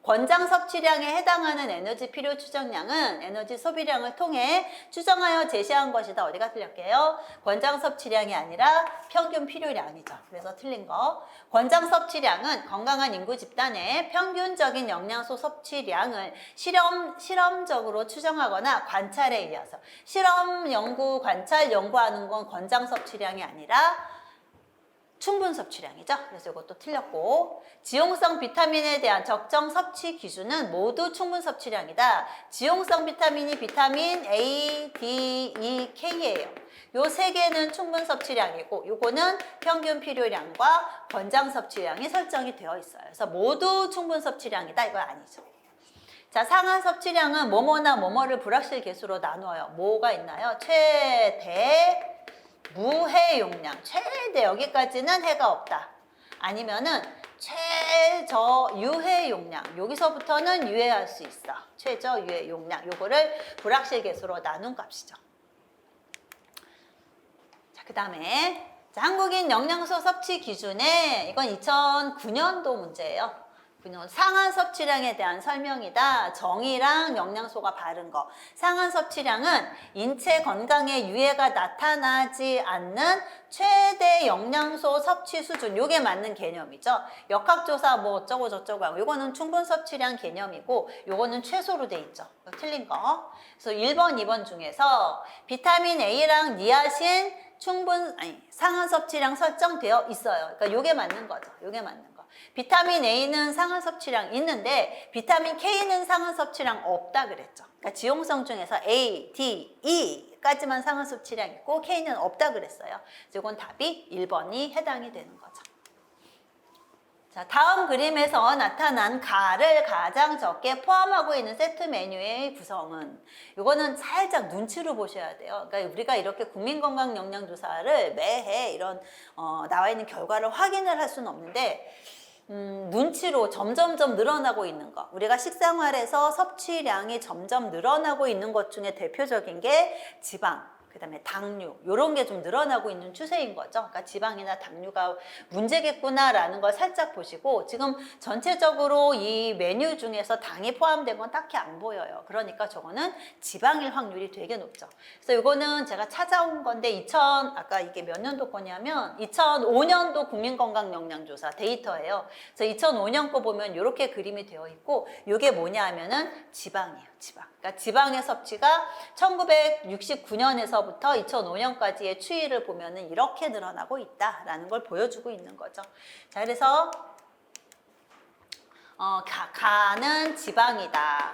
권장 섭취량에 해당하는 에너지 필요 추정량은 에너지 소비량을 통해 추정하여 제시한 것이다. 어디가 틀렸게요? 권장 섭취량이 아니라 평균 필요량이죠. 그래서 틀린 거. 권장 섭취량은 건강한 인구 집단의 평균적인 영양소 섭취량을 실험적으로 추정하거나 관찰에 의해서, 실험 연구, 관찰 연구하는 건 권장 섭취량이 아니라 충분 섭취량이죠. 그래서 이것도 틀렸고, 지용성 비타민에 대한 적정 섭취 기준은 모두 충분 섭취량이다. 지용성 비타민이 비타민 A, D, E, K예요. 요 세 개는 충분 섭취량이고, 요거는 평균 필요량과 권장 섭취량이 설정이 되어 있어요. 그래서 모두 충분 섭취량이다. 이거 아니죠. 자, 상한 섭취량은 뭐뭐나 뭐뭐를 불확실 개수로 나누어요. 뭐가 있나요? 최대 무해 용량, 최대 여기까지는 해가 없다. 아니면은 최저 유해 용량, 여기서부터는 유해할 수 있어. 최저 유해 용량, 요거를 불확실 개수로 나눈 값이죠. 자, 그 다음에 한국인 영양소 섭취 기준에, 이건 2009년도 문제예요. 상한 섭취량에 대한 설명이다. 정의랑 영양소가 바른 거. 상한 섭취량은 인체 건강에 유해가 나타나지 않는 최대 영양소 섭취 수준. 요게 맞는 개념이죠. 역학조사 뭐 어쩌고 저쩌고 하고, 요거는 충분 섭취량 개념이고, 요거는 최소로 돼 있죠. 틀린 거. 그래서 1번, 2번 중에서 비타민 A랑 니아신 상한 섭취량 설정되어 있어요. 그러니까 요게 맞는 거죠. 요게 맞는 거. 비타민 A는 상한 섭취량 있는데 비타민 K는 상한 섭취량 없다 그랬죠. 그러니까 지용성 중에서 A, D, E까지만 상한 섭취량 있고 K는 없다 그랬어요. 이건 답이 1번이 해당이 되는 거죠. 자, 다음 그림에서 나타난 가를 가장 적게 포함하고 있는 세트 메뉴의 구성은, 이거는 살짝 눈치로 보셔야 돼요. 그러니까 우리가 이렇게 국민건강영양조사를 매해 이런 나와 있는 결과를 확인을 할 수는 없는데 눈치로 점점점 늘어나고 있는 거, 우리가 식생활에서 섭취량이 점점 늘어나고 있는 것 중에 대표적인 게 지방, 그 다음에 당류, 요런 게 좀 늘어나고 있는 추세인 거죠. 그러니까 지방이나 당류가 문제겠구나라는 걸 살짝 보시고, 지금 전체적으로 이 메뉴 중에서 당이 포함된 건 딱히 안 보여요. 그러니까 저거는 지방일 확률이 되게 높죠. 그래서 이거는 제가 찾아온 건데 아까 이게 몇 년도 거냐면 2005년도 국민건강영양조사 데이터예요. 그래서 2005년 거 보면 이렇게 그림이 되어 있고, 이게 뭐냐 하면은 지방이에요. 지방. 그러니까 지방의 섭취가 1969년에서부터 2005년까지의 추이를 보면은 이렇게 늘어나고 있다라는 걸 보여주고 있는 거죠. 자, 그래서 가는 지방이다.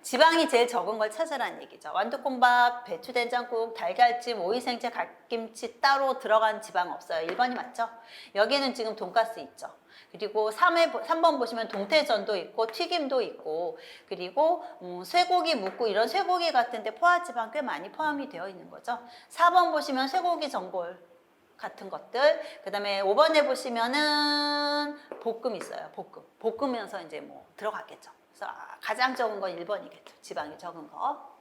지방이 제일 적은 걸 찾으라는 얘기죠. 완두콩밥, 배추된장국, 달걀찜, 오이생채, 갓김치 따로 들어간 지방 없어요. 1번이 맞죠? 여기는 지금 돈가스 있죠. 그리고 3번 보시면 동태전도 있고 튀김도 있고, 그리고 쇠고기 묵고 이런 쇠고기 같은데 포화지방 꽤 많이 포함이 되어 있는 거죠. 4번 보시면 쇠고기 전골 같은 것들, 그 다음에 5번에 보시면은 볶음 있어요. 볶으면서 이제 뭐 들어갔겠죠. 그래서 가장 적은 건 1번이겠죠. 지방이 적은 거.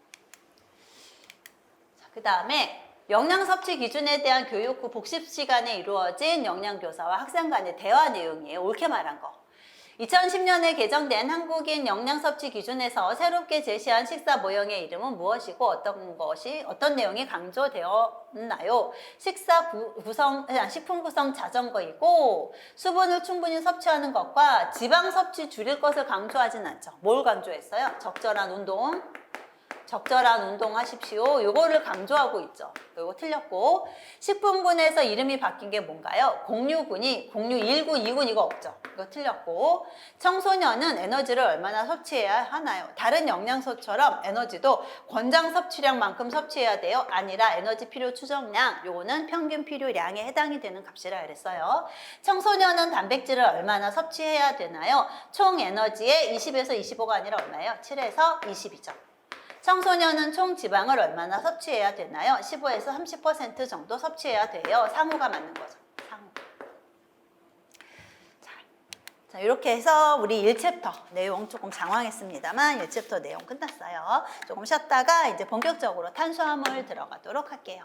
그 다음에 영양 섭취 기준에 대한 교육 후 복습 시간에 이루어진 영양교사와 학생 간의 대화 내용이에요. 옳게 말한 거. 2010년에 개정된 한국인 영양 섭취 기준에서 새롭게 제시한 식사 모형의 이름은 무엇이고 어떤 내용이 강조되었나요? 식품 구성 자전거이고, 수분을 충분히 섭취하는 것과 지방 섭취 줄일 것을 강조하진 않죠. 뭘 강조했어요? 적절한 운동 하십시오. 요거를 강조하고 있죠. 요거 틀렸고, 식품군에서 이름이 바뀐 게 뭔가요? 공유군이 1군, 2군 이거 없죠. 이거 틀렸고, 청소년은 에너지를 얼마나 섭취해야 하나요? 다른 영양소처럼 에너지도 권장 섭취량만큼 섭취해야 돼요? 아니라 에너지 필요 추정량, 요거는 평균 필요량에 해당이 되는 값이라 그랬어요. 청소년은 단백질을 얼마나 섭취해야 되나요? 총 에너지의 20에서 25가 아니라 얼마예요? 7에서 20이죠. 청소년은 총 지방을 얼마나 섭취해야 되나요? 15에서 30% 정도 섭취해야 돼요. 상호가 맞는 거죠. 상호. 자, 이렇게 해서 우리 1챕터 내용 조금 장황했습니다만 1챕터 내용 끝났어요. 조금 쉬었다가 이제 본격적으로 탄수화물 들어가도록 할게요.